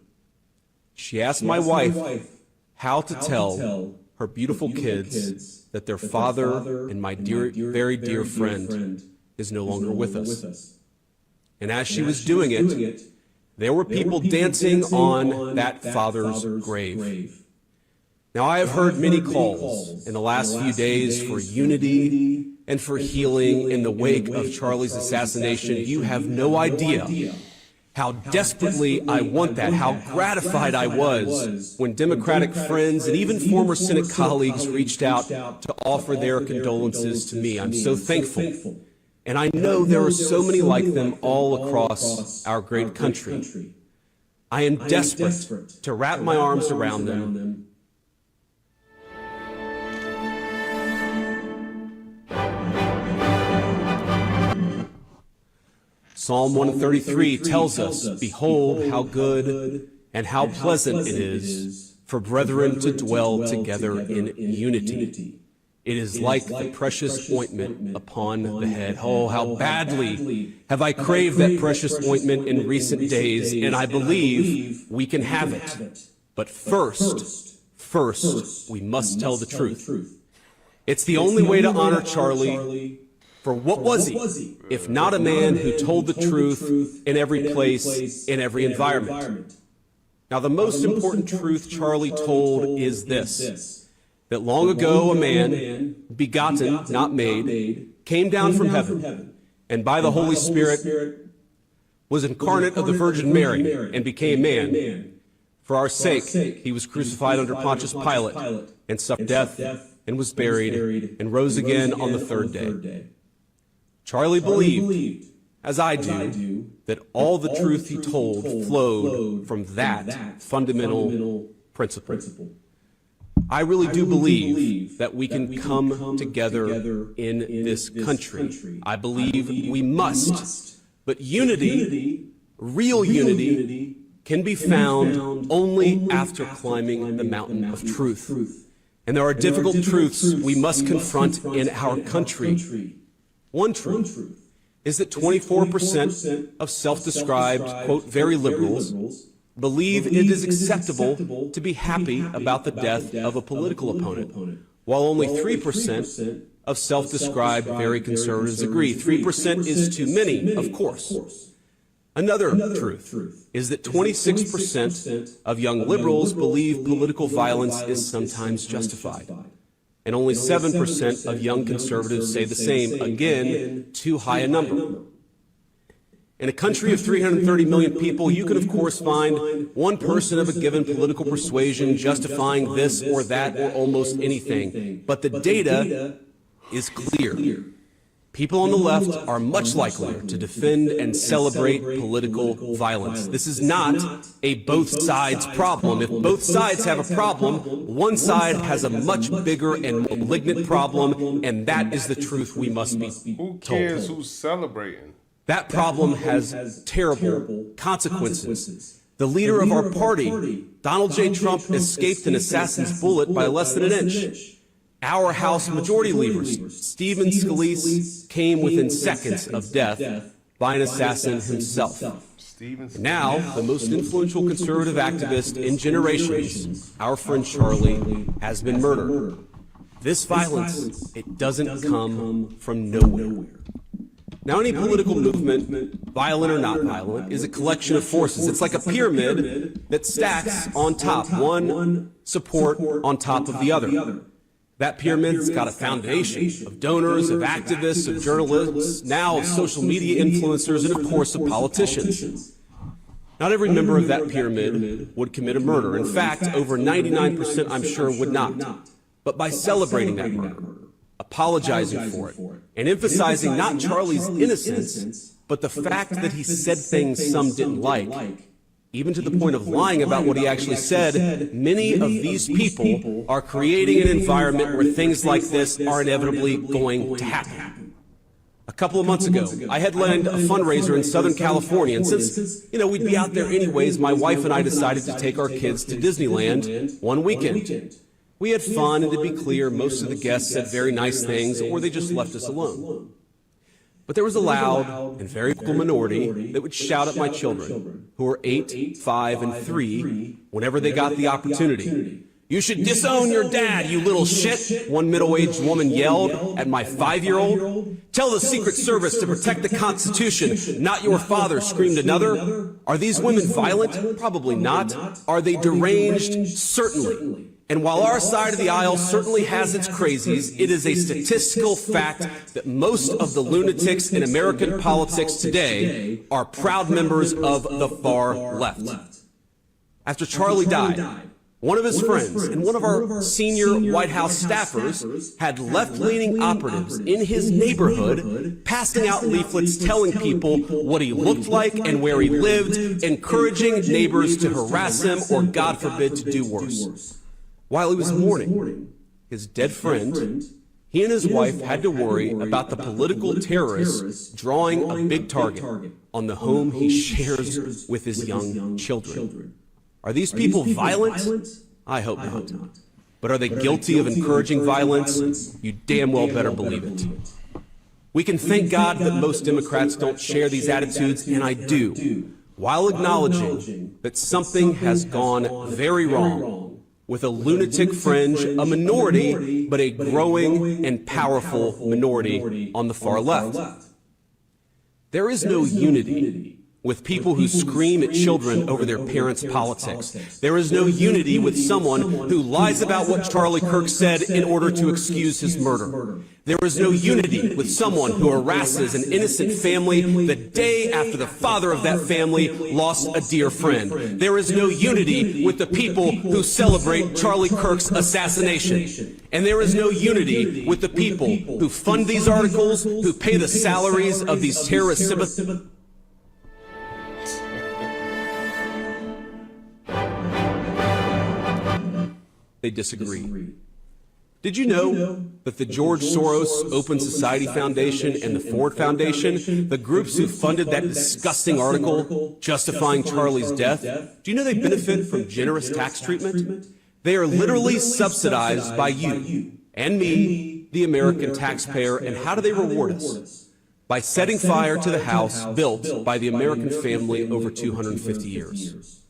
She asked my wife how to tell her beautiful kids that their father and my very dear friend is no longer with us. And as she was doing it, there were people dancing on that father's grave. Now, I have heard many calls in the last few days for unity and for healing in the wake of Charlie's assassination. You have no idea How desperately I want that, how gratified I was when Democratic friends and even former Senate colleagues reached out to offer their condolences to me. I'm so thankful. And I know there are so many like them all across our great country. I am desperate to wrap my arms around them. Psalm 133 tells us, "Behold, how good and how pleasant it is for brethren to dwell together in unity. It is like the precious ointment upon the head." Oh, how badly have I craved that precious ointment in recent days, and I believe we can have it. But first, we must tell the truth. It's the only way to honor Charlie. For what was he, if not a man who told the truth in every place, in every environment? Now, the most important truth Charlie told is this, that long ago a man, begotten, not made, came down from heaven, and by the Holy Spirit was incarnate of the Virgin Mary and became man. For our sake, he was crucified under Pontius Pilate and suffered death and was buried and rose again on the third day. Charlie believed, as I do, that all the truth he told flowed from that fundamental principle. I really do believe that we can come together in this country. I believe we must. But unity, real unity, can be found only after climbing the mountain of truth. And there are difficult truths we must confront in our country. One truth is that 24% of self-described, quote, very liberals believe it is acceptable to be happy about the death of a political opponent, while only 3% of self-described very conservatives agree. 3% is too many, of course. Another truth is that 26% of young liberals believe political violence is sometimes justified. And only 7% of young conservatives say the same. Again, too high a number. In a country of 330 million people, you can of course find one person of a given political persuasion justifying this or that or almost anything. But the data is clear. People on the left are much likelier to defend and celebrate political violence. This is not a both sides problem. If both sides have a problem, one side has a much bigger and malignant problem, and that is the truth we must be told. Who cares who's celebrating? That problem has terrible consequences. The leader of our party, Donald J. Trump, escaped an assassin's bullet by less than an inch. Our House Majority Leader, Stephen Scalise, came within seconds of death by an assassin himself. Now, the most influential conservative activist in generations, our friend Charlie, has been murdered. This violence, it doesn't come from nowhere. Now, any political movement, violent or not violent, is a collection of forces. It's like a pyramid that stacks on top, one support on top of the other. That pyramid's got a foundation of donors, of activists, of journalists, now of social media influencers, and of course of politicians. Not every member of that pyramid would commit a murder. In fact, over 99% I'm sure would not. But by celebrating that murder, apologizing for it, and emphasizing not Charlie's innocence, but the fact that he said things some didn't like, even to the point of lying about what he actually said, many of these people are creating an environment where things like this are inevitably going to happen. A couple of months ago, I headlined a fundraiser in Southern California, and since, we'd be out there anyways, my wife and I decided to take our kids to Disneyland one weekend. We had fun, and to be clear, most of the guests said very nice things, or they just left us alone. But there was a loud and very vocal minority that would shout at my children, who were 8, 5, and 3, whenever they got the opportunity. "You should disown your dad, you little shit," one middle-aged woman yelled at my 5-year-old. "Tell the Secret Service to protect the Constitution, not your father," screamed another. Are these women violent? Probably not. Are they deranged? Certainly. And while our side of the aisle certainly has its crazies, it is a statistical fact that most of the lunatics in American politics today are proud members of the far left. After Charlie died, one of his friends and one of our senior White House staffers had left-leaning operatives in his neighborhood passing out leaflets telling people what he looked like and where he lived, encouraging neighbors to harass him or, God forbid, to do worse. While he was mourning his dead friend, he and his wife had to worry about the political terrorists drawing a big target on the home he shares with his young children. Are these people violent? I hope not. But are they guilty of encouraging violence? You damn well better believe it. We can thank God that most Democrats don't share these attitudes, and I do, while acknowledging that something has gone very wrong with a lunatic fringe, a minority, but a growing and powerful minority on the far left. There is no unity with people who scream at children over their parents' politics. There is no unity with someone who lies about what Charlie Kirk said in order to excuse his murder. There is no unity with someone who harasses an innocent family the day after the father of that family lost a dear friend. There is no unity with the people who celebrate Charlie Kirk's assassination. And there is no unity with the people who fund these articles, who pay the salaries of these terrorist sympathizers. They disagree. Did you know that the George Soros Open Society Foundation and the Ford Foundation, the groups who funded that disgusting article justifying Charlie's death, do you know they benefit from generous tax treatment? They are literally subsidized by you and me, the American taxpayer, and how do they reward us? By setting fire to the house built by the American family over 250 years.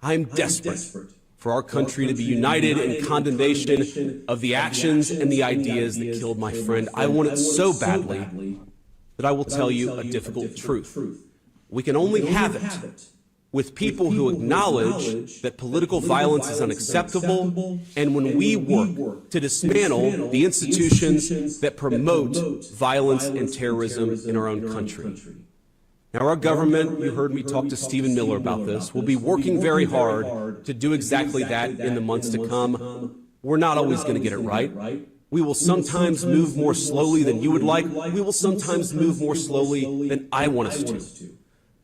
I am desperate for our country to be united in condemnation of the actions and the ideas that killed my friend. I want it so badly that I will tell you a difficult truth. We can only have it with people who acknowledge that political violence is unacceptable, and when we work to dismantle the institutions that promote violence and terrorism in our own country. Now, our government, you heard me talk to Stephen Miller about this, will be working very hard to do exactly that in the months to come. We're not always going to get it right. We will sometimes move more slowly than you would like. We will sometimes move more slowly than I want us to.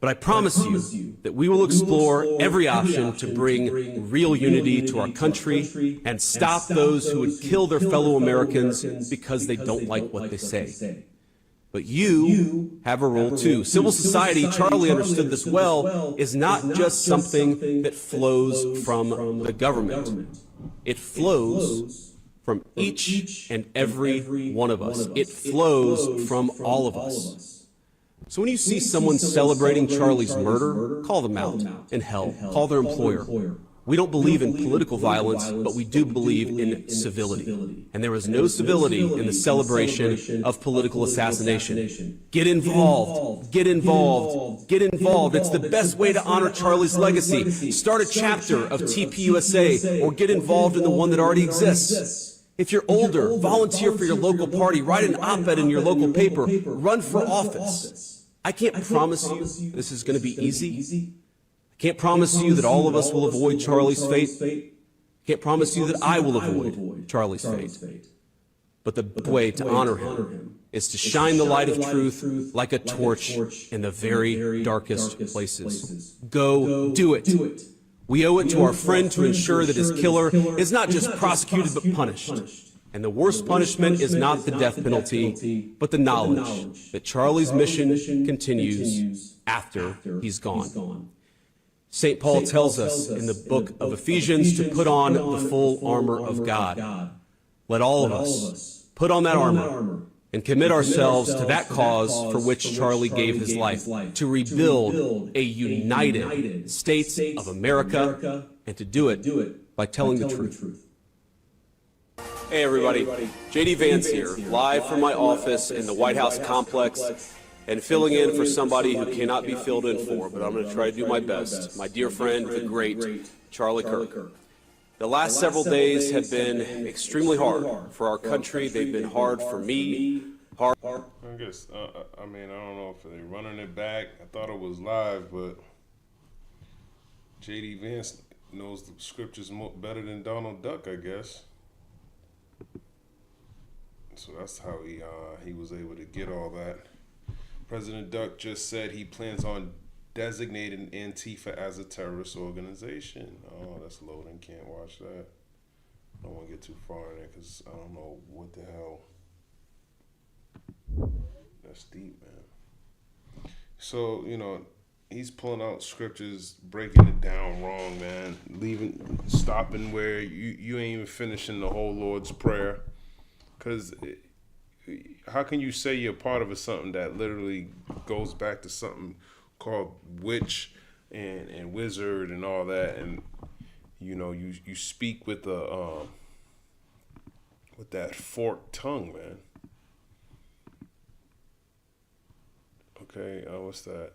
But I promise you that we will explore every option to bring real unity to our country and stop those who would kill their fellow Americans because they don't like what they say. But you have a role too. Civil society, Charlie understood this well, is not just something that flows from the government. It flows from each and every one of us. It flows from all of us. So when you see someone celebrating Charlie's murder, call them out. And hell, call their employer. We don't believe in political violence, but we do believe in civility. And there is no civility in the celebration of political assassination. Get involved. Get involved. Get involved. It's the best way to honor Charlie's legacy. Start a chapter of TPUSA or get involved in the one that already exists. If you're older, volunteer for your local party, write an op-ed in your local paper, run for office. I can't promise you this is going to be easy. Can't promise you that all of us will avoid Charlie's fate. Can't promise you that I will avoid Charlie's fate. But the way to honor him is to shine the light of truth like a torch in the very darkest places. Go do it. We owe it to our friend to ensure that his killer is not just prosecuted but punished. And the worst punishment is not the death penalty, but the knowledge that Charlie's mission continues after he's gone. St. Paul tells us in the book of Ephesians to put on the full armor of God. Let all of us put on that armor and commit ourselves to that cause for which Charlie gave his life, to rebuild a united States of America, and to do it by telling the truth. Hey everybody, J.D. Vance here, live from my office in the White House complex, and filling in for somebody who cannot be filled in for, but I'm going to try to do my best. My dear friend, the great Charlie Kirk. The last several days have been extremely hard for our country. They've been hard for me. I guess, I mean, I don't know if they're running it back. I thought it was live, but J.D. Vance knows the scriptures better than Donald Duck, I guess. So that's how he was able to get all that. President Duck just said he plans on designating Antifa as a terrorist organization. Oh, that's loading. Can't watch that. I don't want to get too far in it because I don't know what the hell. That's deep, man. So, he's pulling out scriptures, breaking it down wrong, man. Stopping where you ain't even finishing the whole Lord's Prayer. Because how can you say you're part of something that literally goes back to something called witch and wizard and all that, and you speak with that forked tongue, man. Okay, what's that?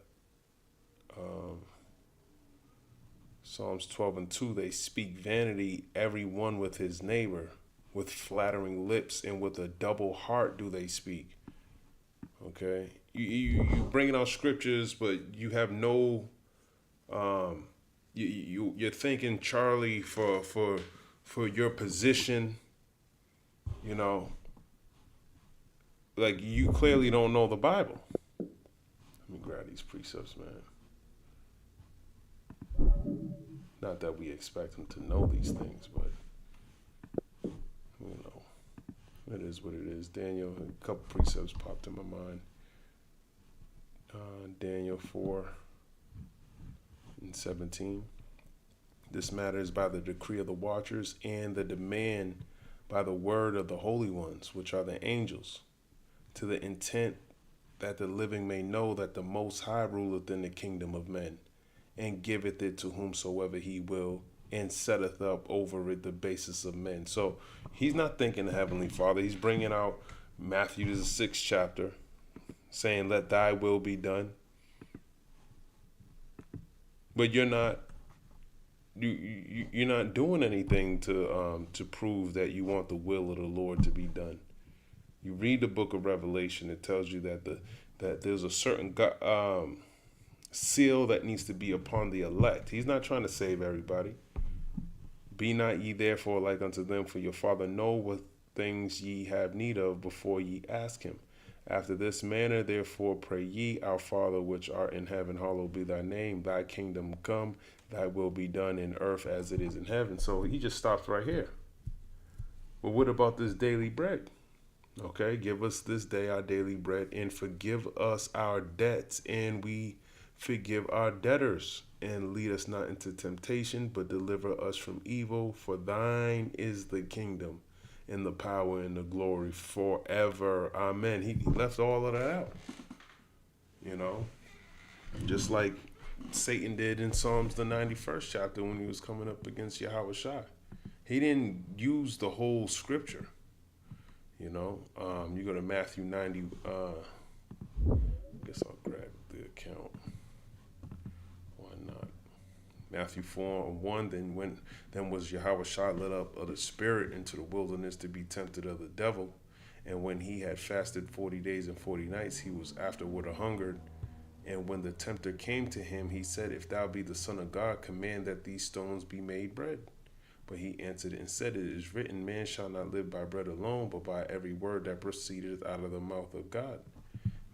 Psalms 12:2, they speak vanity, every one with his neighbor. With flattering lips and with a double heart do they speak. Okay, you bringing out scriptures, but you have no. You're thanking Charlie for your position. Like you clearly don't know the Bible. Let me grab these precepts, man. Not that we expect them to know these things, but. It is what it is. Daniel, a couple precepts popped in my mind. Daniel 4:17. This matter is by the decree of the watchers and the demand by the word of the holy ones, which are the angels, to the intent that the living may know that the Most High ruleth in the kingdom of men, and giveth it to whomsoever he will, and setteth up over it the basis of men. So he's not thinking the Heavenly Father. He's bringing out Matthew, the 6th chapter, saying, let thy will be done. But you're not doing anything to prove that you want the will of the Lord to be done. You read the book of Revelation, it tells you that there's a certain seal that needs to be upon the elect. He's not trying to save everybody. Be not ye therefore like unto them, for your Father know what things ye have need of before ye ask him. After this manner therefore pray ye, Our Father which art in heaven, hallowed be thy name. Thy kingdom come, thy will be done in earth as it is in heaven. So he just stops right here. But what about this daily bread? Okay, give us this day our daily bread, and forgive us our debts, and we forgive our debtors. And lead us not into temptation, but deliver us from evil. For thine is the kingdom and the power and the glory forever. Amen. He left all of that out. Just like Satan did in Psalms the 91st chapter when he was coming up against Yahweh Shai. He didn't use the whole scripture. You go to Matthew 90. I guess I'll grab the account. Matthew 4:1, then was Yahweh Shai led up of the spirit into the wilderness to be tempted of the devil. And when he had fasted 40 days and 40 nights, he was afterward hungered. And when the tempter came to him, he said, If thou be the Son of God, command that these stones be made bread. But he answered and said, It is written, man shall not live by bread alone, but by every word that proceedeth out of the mouth of God.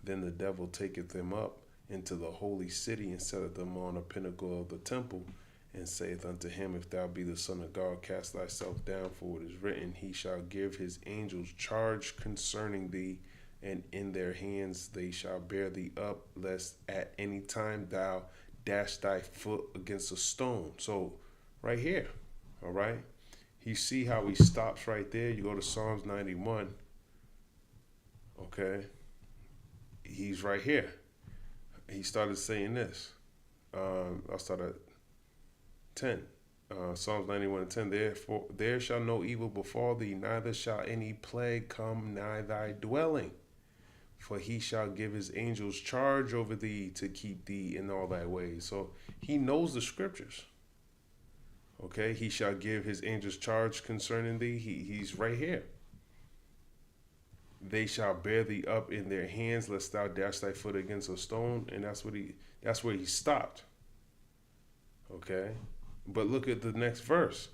Then the devil taketh him up into the holy city, and setteth them on a pinnacle of the temple, and saith unto him, If thou be the Son of God, cast thyself down, for it is written, He shall give his angels charge concerning thee, and in their hands they shall bear thee up, lest at any time thou dash thy foot against a stone. So right here, all right, you see how he stops right there. You go to Psalms 91, okay, he's right here. He started saying this. I'll start at 10. Psalms 91:10. Therefore, there shall no evil befall thee, neither shall any plague come nigh thy dwelling. For he shall give his angels charge over thee to keep thee in all thy ways. So he knows the scriptures. Okay, he shall give his angels charge concerning thee. He's right here. They shall bear thee up in their hands, lest thou dash thy foot against a stone. And that's where he stopped. Okay, but look at the next verse.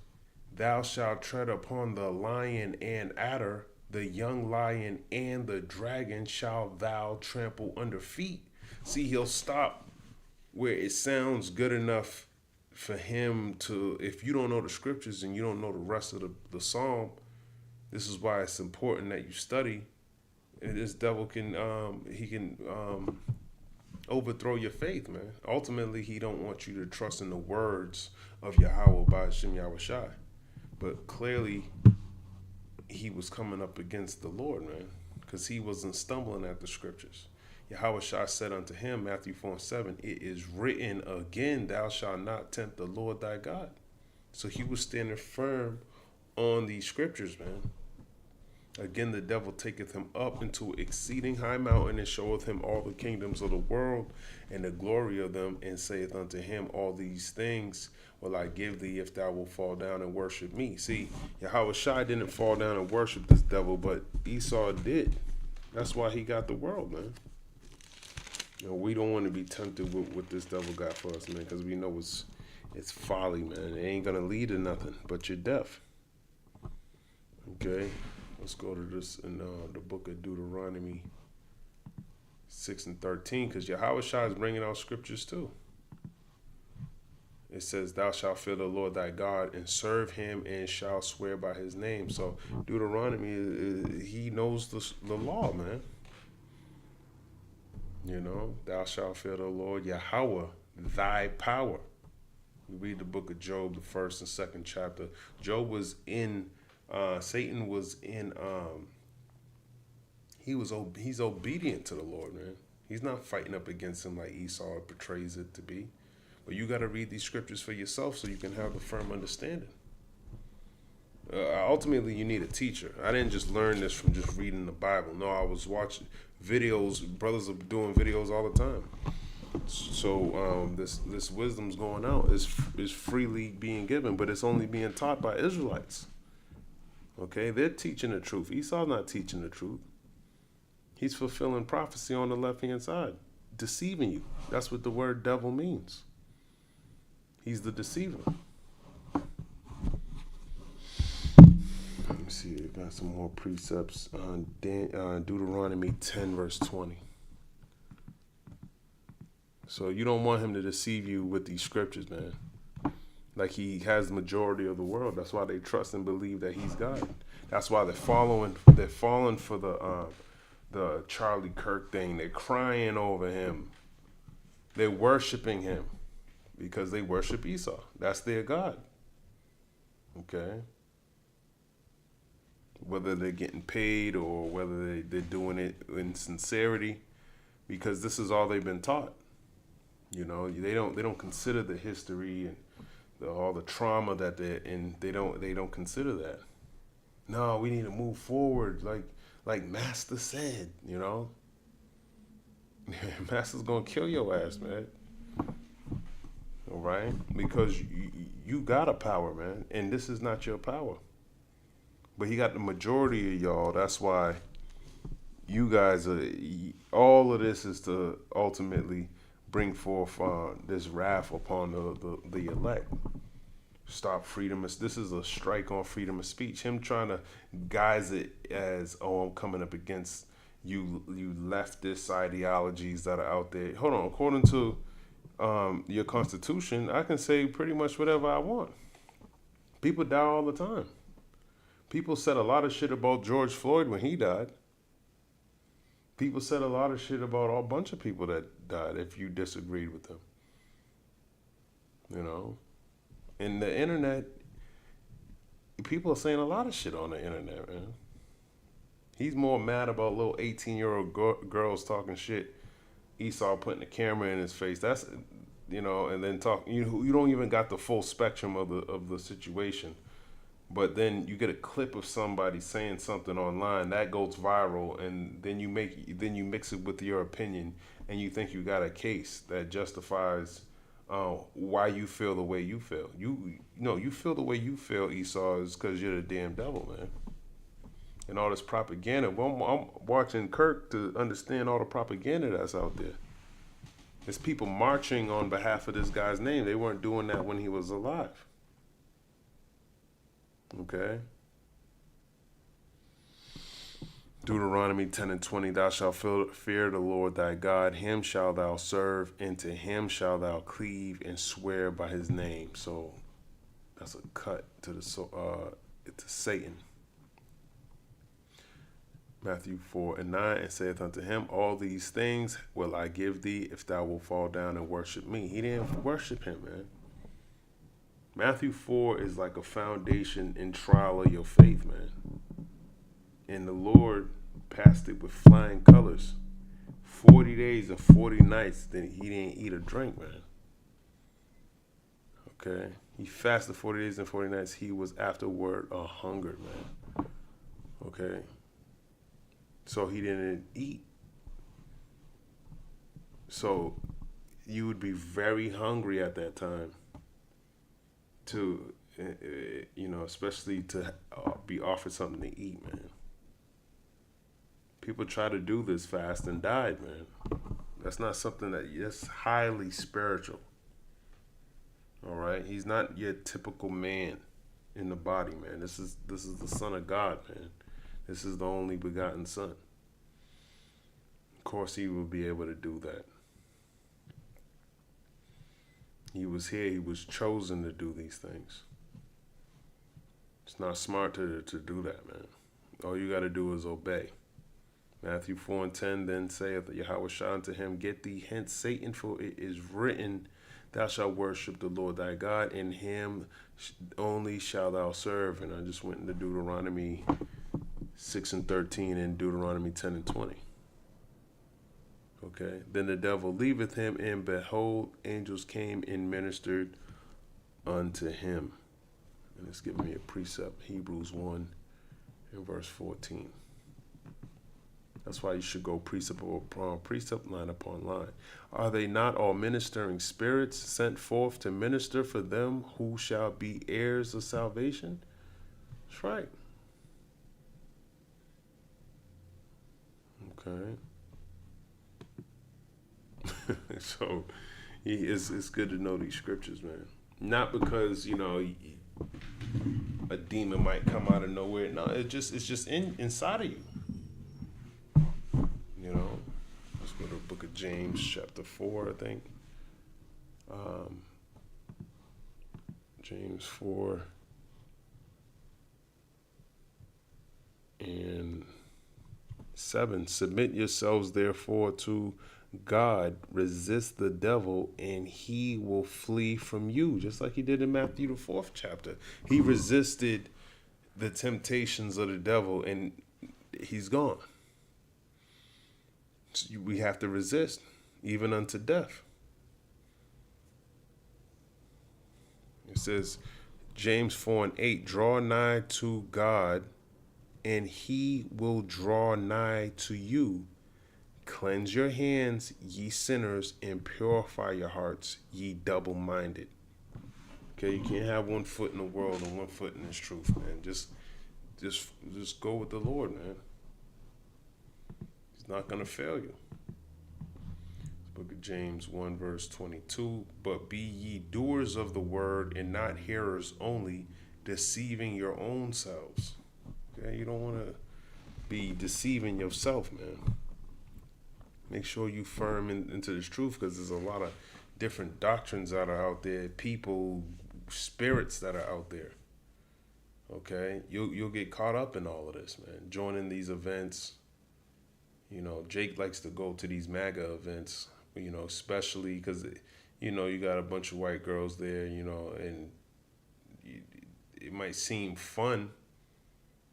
Thou shalt tread upon the lion and adder, the young lion and the dragon shalt thou trample under feet. See, he'll stop where it sounds good enough for him to, if you don't know the scriptures and you don't know the rest of the psalm, this is why it's important that you study. And this devil can, he can overthrow your faith, man. Ultimately, he don't want you to trust in the words of Yahweh by Hashem Yahushai. But clearly, he was coming up against the Lord, man, because he wasn't stumbling at the scriptures. Yahushua said unto him, Matthew 4:7, it is written again, thou shalt not tempt the Lord thy God. So he was standing firm on these scriptures, man. Again, the devil taketh him up into exceeding high mountain and showeth him all the kingdoms of the world and the glory of them, and saith unto him, all these things will I give thee if thou wilt fall down and worship me. See, Yahushua didn't fall down and worship this devil, but Esau did. That's why he got the world, man. You know, we don't want to be tempted with what this devil got for us, man, because we know it's folly, man. It ain't going to lead to nothing but your death. Okay, let's go to this in the book of Deuteronomy 6:13, because Yahushua is bringing out scriptures too. It says, thou shalt fear the Lord thy God and serve him and shalt swear by his name. So Deuteronomy, he knows the law, man. You know, thou shalt fear the Lord Yahweh, thy power. We read the book of Job, the 1st and 2nd chapter. Job was in, Satan was in, he's obedient to the Lord, man. He's not fighting up against him like Esau portrays it to be. But you got to read these scriptures for yourself so you can have a firm understanding. Ultimately, you need a teacher. I didn't just learn this from just reading the Bible. No, I was watching videos. Brothers are doing videos all the time. So this wisdom's going out. Is freely being given, but it's only being taught by Israelites. Okay, they're teaching the truth. Esau's not teaching the truth. He's fulfilling prophecy on the left-hand side, deceiving you. That's what the word devil means. He's the deceiver. Let me see. I got some more precepts on Deuteronomy 10, verse 20. So you don't want him to deceive you with these scriptures, man. Like he has the majority of the world. That's why they trust and believe that he's God. That's why they're falling for the Charlie Kirk thing. They're crying over him. They're worshiping him because they worship Esau. That's their God. Okay? Whether they're getting paid or whether they're doing it in sincerity, because this is all they've been taught. You know, they don't consider the history and all the trauma that they're in. They don't consider that. No, we need to move forward, like Master said. You know, Master's gonna kill your ass, man. All right, because you got a power, man, and this is not your power. But he got the majority of y'all. That's why you guys are. All of this is to ultimately bring forth this wrath upon the elect. Stop freedom of, this is a strike on freedom of speech. Him trying to guise it as, oh, I'm coming up against you leftist ideologies that are out there. Hold on, according to your Constitution, I can say pretty much whatever I want. People die all the time. People said a lot of shit about George Floyd when he died. People said a lot of shit about a bunch of people that died if you disagreed with them. You know? And the internet, people are saying a lot of shit on the internet, man. He's more mad about little 18-year-old girls talking shit. Esau putting the camera in his face. That's, you know, and then talk. You don't even got the full spectrum of the situation. But then you get a clip of somebody saying something online that goes viral, and then you mix it with your opinion, and you think you got a case that justifies why you feel the way you feel. You feel the way you feel, Esau, is because you're the damn devil, man. And all this propaganda. Well, I'm watching Kirk to understand all the propaganda that's out there. There's people marching on behalf of this guy's name. They weren't doing that when he was alive. Okay? Deuteronomy 10:20, thou shalt fear the Lord thy God, him shalt thou serve, and to him shalt thou cleave and swear by his name. So that's a cut to Satan. Matthew 4:9, and saith unto him, all these things will I give thee if thou wilt fall down and worship me. He didn't worship him, man. Matthew 4 is like a foundation and trial of your faith, man. And the Lord passed it with flying colors. 40 days and 40 nights, then he didn't eat or drink, man. Okay? He fasted 40 days and 40 nights. He was afterward a hungered, man. Okay? So he didn't eat. So you would be very hungry at that time to, especially to be offered something to eat, man. People try to do this fast and died, man. That's not something that's highly spiritual. All right? He's not your typical man in the body, man. This is the Son of God, man. This is the only begotten Son. Of course, he will be able to do that. He was here. He was chosen to do these things. It's not smart to do that, man. All you got to do is obey. Matthew 4:10, then saith Yahweh unto him, get thee hence, Satan, for it is written, thou shalt worship the Lord thy God, and him only shalt thou serve. And I just went into Deuteronomy 6:13 and Deuteronomy 10:20. Okay. Then the devil leaveth him, and behold, angels came and ministered unto him. And it's giving me a precept, Hebrews 1 and verse 14. That's why you should go precept upon precept, line upon line. Are they not all ministering spirits sent forth to minister for them who shall be heirs of salvation? That's right. Okay. So it's good to know these scriptures, man. Not because, a demon might come out of nowhere. No, it's just inside of you. Let's go to the book of James, chapter 4, I think. James 4 and 7. Submit yourselves, therefore, to God. Resist the devil, and he will flee from you. Just like he did in Matthew, the 4th chapter. He resisted the temptations of the devil, and he's gone. We have to resist, even unto death. It says, James 4:8, draw nigh to God, and he will draw nigh to you. Cleanse your hands, ye sinners, and purify your hearts, ye double-minded. Okay, you can't have one foot in the world and one foot in this truth, man. Just go with the Lord, man. He's not going to fail you. Book of James 1 verse 22, but be ye doers of the word and not hearers only, deceiving your own selves. Okay, you don't want to be deceiving yourself, man. Make sure you firm into this truth, because there's a lot of different doctrines that are out there, people, spirits that are out there. Okay, you'll get caught up in all of this, man. Joining these events. Jake likes to go to these MAGA events. Especially because, you got a bunch of white girls there, and it might seem fun.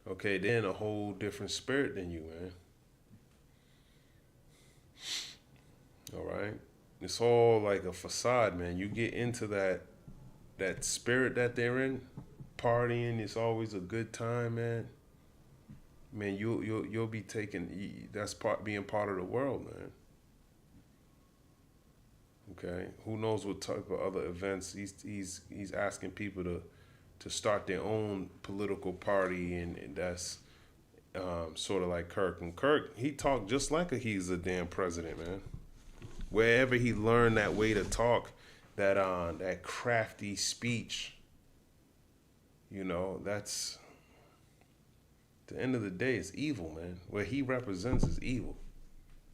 Okay, they're in a whole different spirit than you, man. All right? It's all like a facade, man. You get into that spirit that they're in, partying, it's always a good time, man. Man, you'll be taking, that's being part of the world, man. Okay, who knows what type of other events he's asking people to start their own political party, and that's sort of like Kirk. And Kirk, he talked just like he's a damn president, man. Wherever he learned that way to talk, that crafty speech, you know, that's, at the end of the day, it's evil, man. Where he represents is evil.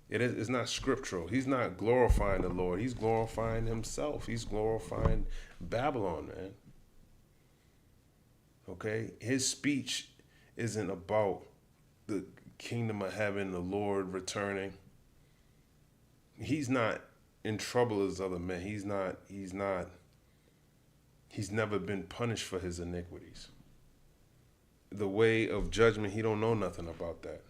It's not scriptural. He's not glorifying the Lord. He's glorifying himself. He's glorifying Babylon, man. Okay? His speech isn't about the kingdom of heaven, the Lord returning. He's not in trouble as other men. He's never been punished for his iniquities. The way of judgment, he don't know nothing about that.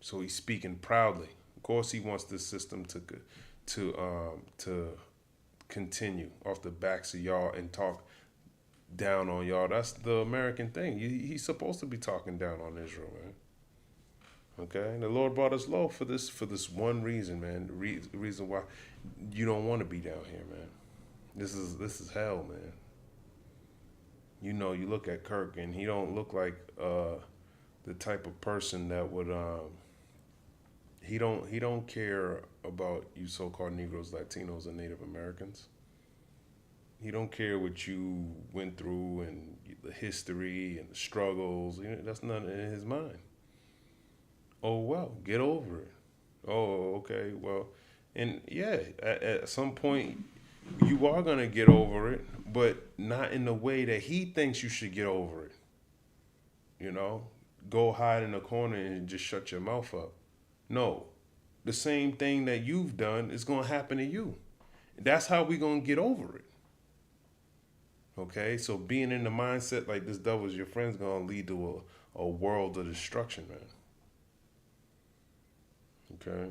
So he's speaking proudly. Of course, he wants this system to continue off the backs of y'all and talk down on y'all. That's the American thing. He's supposed to be talking down on Israel, man. Okay, and the Lord brought us low for this one reason, man. The reason why you don't want to be down here, man. This is hell, man. You know, you look at Kirk, and he don't look like the type of person that would. He don't care about you so-called Negroes, Latinos, and Native Americans. He don't care what you went through and the history and the struggles. You know, that's not in his mind. Oh, well, get over it. Oh, okay, well, and yeah, at some point, you are going to get over it, but not in the way that he thinks you should get over it. You know, go hide in a corner and just shut your mouth up. No, the same thing that you've done is going to happen to you. That's how we're going to get over it. Okay, so being in the mindset like this devil's your friend's going to lead to a world of destruction, man. Okay,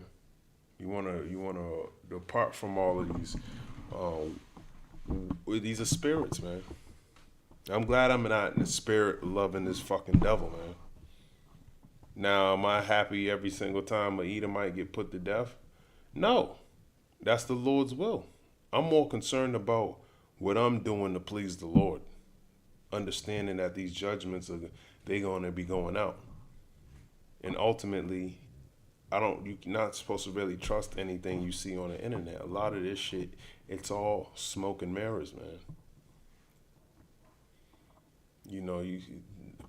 you wanna depart from all of these. These are spirits, man. I'm glad I'm not in the spirit loving this fucking devil, man. Now, am I happy every single time an Edomite get put to death? No, that's the Lord's will. I'm more concerned about what I'm doing to please the Lord, understanding that these judgments they're gonna be going out, and ultimately. You're not supposed to really trust anything you see on the internet. A lot of this shit, it's all smoke and mirrors, man. You know,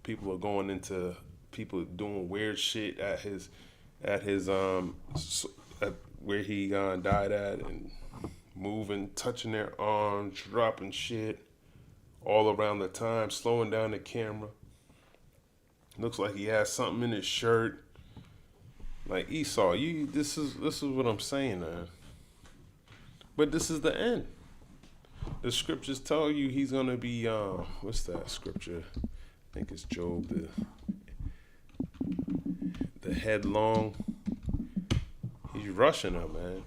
people are going into people doing weird shit at where he died at, and moving, touching their arms, dropping shit all around the time, slowing down the camera. Looks like he has something in his shirt. Like Esau, this is what I'm saying, man. But this is the end. The scriptures tell you he's gonna be what's that scripture? I think it's Job, the headlong. He's rushing her, man.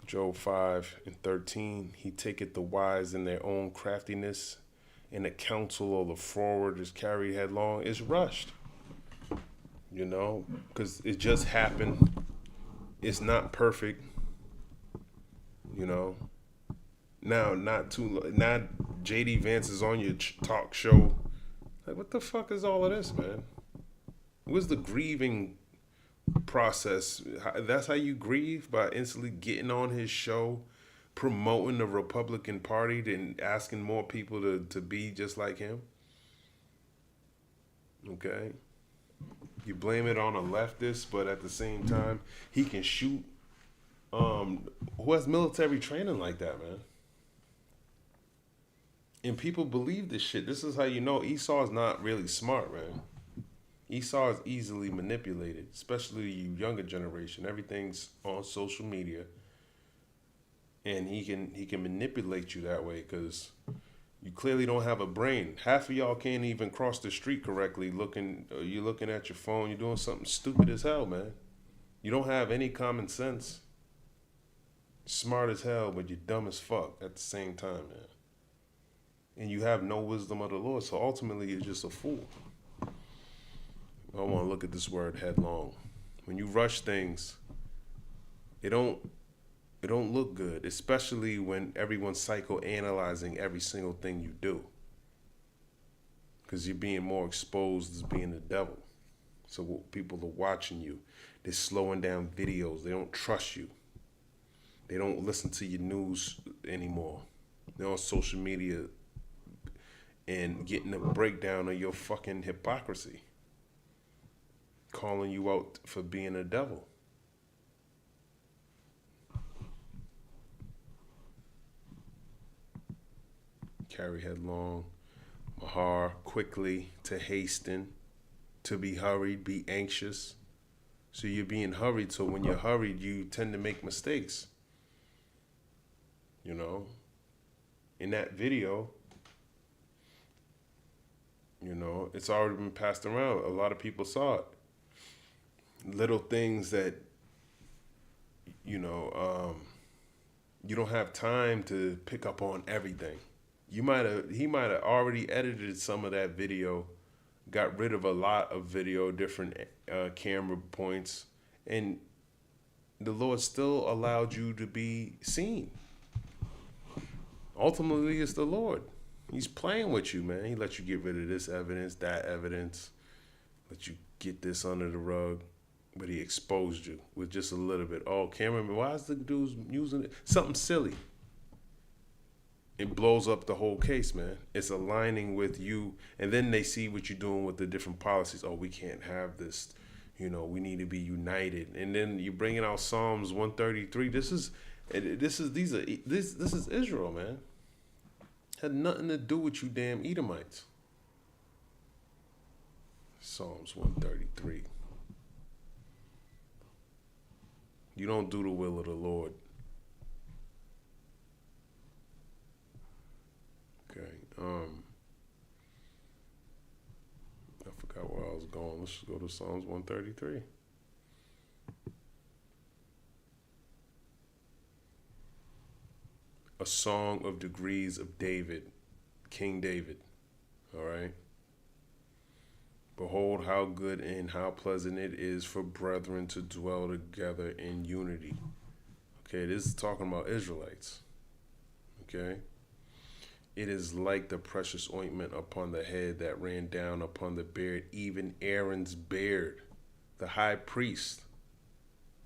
Job 5:13. He taketh the wise in their own craftiness, and the counsel of the forward is carried headlong. It's rushed. You know, because it just happened. It's not perfect. You know. Now, not JD Vance is on your talk show. Like, what the fuck is all of this, man? Where's the grieving process? That's how you grieve? By instantly getting on his show, promoting the Republican Party, and asking more people to be just like him? Okay. You blame it on a leftist, but at the same time, he can shoot who has military training like that, man. And people believe this shit. This is how you know Esau is not really smart, man. Esau is easily manipulated, especially you younger generation. Everything's on social media, and he can manipulate you that way because you clearly don't have a brain. Half of y'all can't even cross the street correctly. You're looking at your phone. You're doing something stupid as hell, man. You don't have any common sense. Smart as hell, but you're dumb as fuck at the same time, man. And you have no wisdom of the Lord. So ultimately, you're just a fool. I want to look at this word headlong. When you rush things, it don't It don't look good, especially when everyone's psychoanalyzing every single thing you do. Because you're being more exposed as being the devil. So people are watching you. They're slowing down videos. They don't trust you. They don't listen to your news anymore. They're on social media and getting a breakdown of your fucking hypocrisy. Calling you out for being a devil. Carry headlong, mahar, quickly, to hasten, to be hurried, be anxious. So you're being hurried, so when you're hurried, you tend to make mistakes. You know? In that video, you know, it's already been passed around. A lot of people saw it. Little things that, you know, you don't have time to pick up on everything. He might have already edited some of that video, got rid of a lot of video, different camera points, and the Lord still allowed you to be seen. Ultimately, it's the Lord. He's playing with you, man. He let you get rid of this evidence, that evidence, let you get this under the rug, but he exposed you with just a little bit. Oh, cameraman, why is the dude using it? Something silly. It blows up the whole case, man. It's aligning with you, and then they see what you're doing with the different policies. Oh, we can't have this. You know, we need to be united. And then you're bringing out Psalms 133. This is Israel, man. Had nothing to do with you damn Edomites. Psalms 133. You don't do the will of the Lord. Okay. I forgot where I was going. Let's just go to Psalms 133. A song of degrees of David, King David. All right. Behold how good and how pleasant it is for brethren to dwell together in unity. Okay, this is talking about Israelites. Okay. It is like the precious ointment upon the head that ran down upon the beard, even Aaron's beard, the high priest,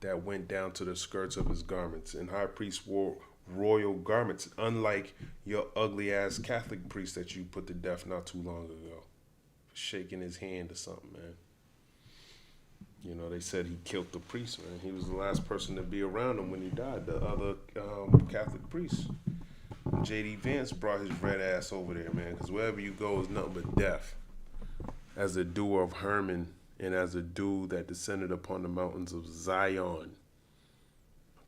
that went down to the skirts of his garments. And high priest wore royal garments, unlike your ugly ass Catholic priest that you put to death not too long ago, for shaking his hand or something, man. You know, they said he killed the priest, man. He was the last person to be around him when he died, the other Catholic priest. J.D. Vance brought his red ass over there, man, because wherever you go is nothing but death. As a doer of Hermon, and as a dew that descended upon the mountains of Zion.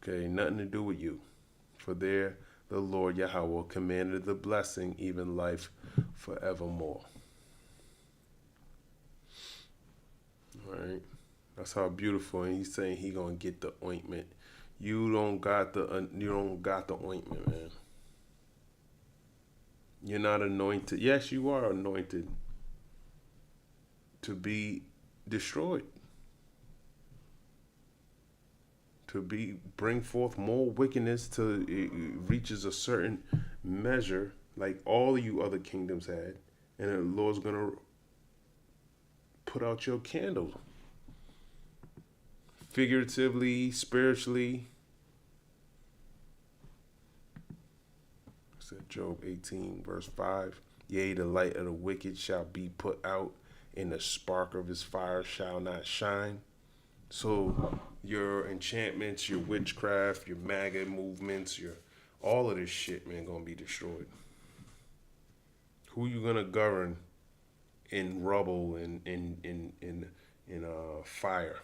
Okay, nothing to do with you. For there the Lord Yahweh commanded the blessing, even life forevermore. All right, that's how beautiful. And he's saying he gonna get the ointment. You don't got the ointment, man. You're not anointed. Yes, you are anointed to be destroyed. To bring forth more wickedness till it reaches a certain measure, like all you other kingdoms had, and the Lord's gonna put out your candle. Figuratively, spiritually. Said Job 18, verse 5. Yea, the light of the wicked shall be put out, and the spark of his fire shall not shine. So your enchantments, your witchcraft, your MAGA movements, all of this shit, man, gonna be destroyed. Who you gonna govern in rubble and in fire?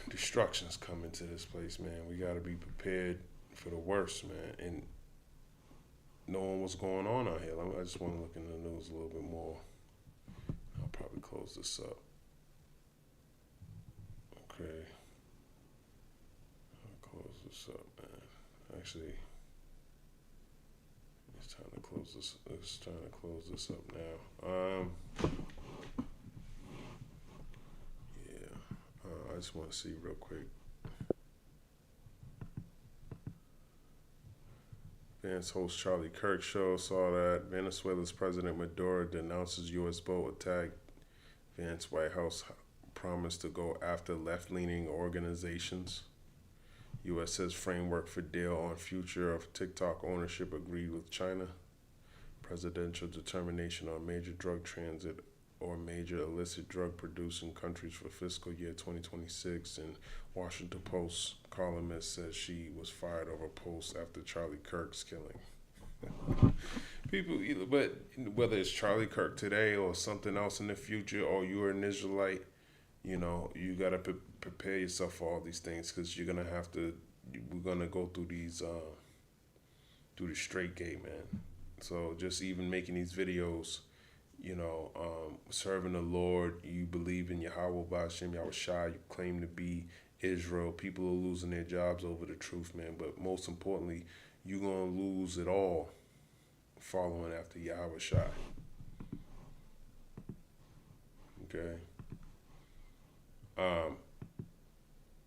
Destruction's coming to this place, man. We gotta be prepared for the worst, man, and knowing what's going on out here. I just want to look in the news a little bit more. I'll probably close this up. Okay. I'll close this up, man. Actually, it's time to close this. It's trying to close this up now. just want to see real quick. Vance host Charlie Kirk show saw that Venezuela's President Maduro denounces U.S. boat attack. Vance White House promised to go after left-leaning organizations. U.S. says framework for deal on future of TikTok ownership agreed with China. Presidential determination on major drug transit or major illicit drug producing countries for fiscal year 2026. And Washington Post columnist says she was fired over posts after Charlie Kirk's killing. People, but whether it's Charlie Kirk today or something else in the future, or you're an Israelite, you know, you got to prepare yourself for all these things, because you're going to have to, we're going to go through these, through the straight gate, man. So just even making these videos, you know, serving the Lord, you believe in Yahweh, Ba'ashem, Yahweh Shai, you claim to be Israel, people are losing their jobs over the truth, man. But most importantly, you're going to lose it all following after Yahweh Shai. Okay?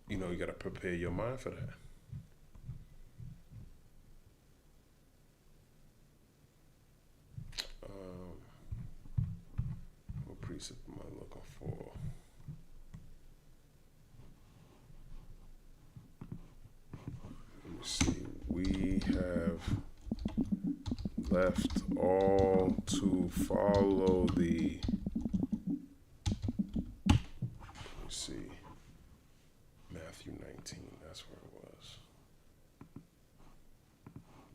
You know, you got to prepare your mind for that. What precept am I looking for? Let me see. We have left all to follow the, let me see, Matthew 19, that's where it was.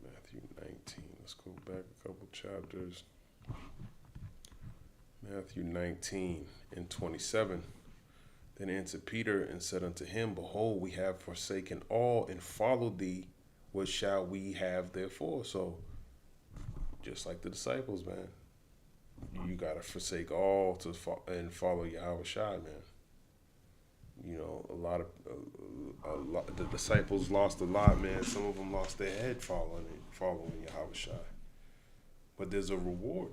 Matthew 19, let's go back a couple chapters. Matthew 19 and 27. Then answered Peter and said unto him, Behold, we have forsaken all and followed thee. What shall we have therefore? So, just like the disciples, man, you got to forsake all to and follow Yahweh Shai, man. You know, a lot, the disciples lost a lot, man. Some of them lost their head following Yahweh Shai. But there's a reward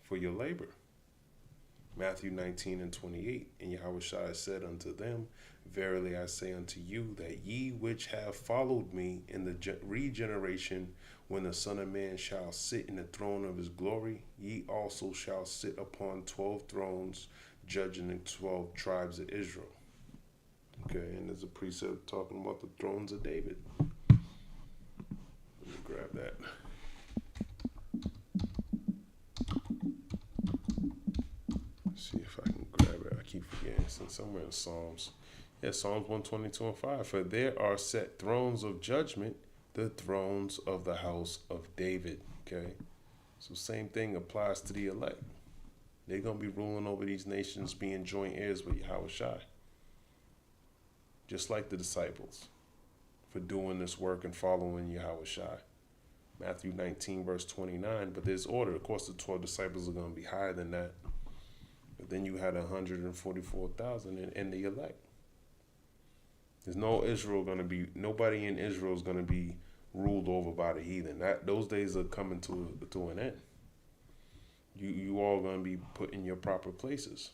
for your labor. Matthew 19 and 28, and Yahweh Shai said unto them, Verily I say unto you, that ye which have followed me in the regeneration, when the Son of Man shall sit in the throne of his glory, ye also shall sit upon 12 thrones, judging the 12 tribes of Israel. Okay, and there's a precept talking about the thrones of David. Let me grab that. See if I can grab it. I keep forgetting. It's somewhere in Psalms. Yeah, Psalms 122 and 5. For there are set thrones of judgment, the thrones of the house of David. Okay, so same thing applies to the elect. They're going to be ruling over these nations, being joint heirs with Yahweh Shai. Just like the disciples, for doing this work and following Yahweh Shai. Matthew 19, verse 29. But there's order. Of course, the 12 disciples are going to be higher than that. But then you had 144,000 in the elect. There's no Israel going to be, nobody in Israel is going to be ruled over by the heathen. Those days are coming to an end. You all going to be put in your proper places.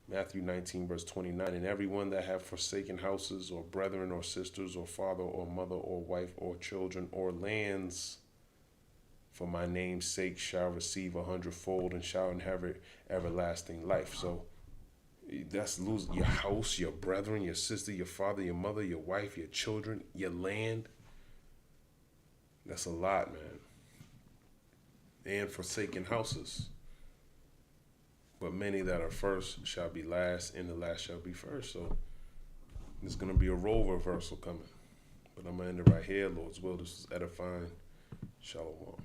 Matthew 19, verse 29, and everyone that have forsaken houses or brethren or sisters or father or mother or wife or children or lands for my name's sake shall receive 100-fold and shall inherit everlasting life. So that's losing your house, your brethren, your sister, your father, your mother, your wife, your children, your land. That's a lot, man. And forsaken houses. But many that are first shall be last, and the last shall be first. So there's going to be a role reversal coming. But I'm going to end it right here. Lord's will, this is edifying. Shalom.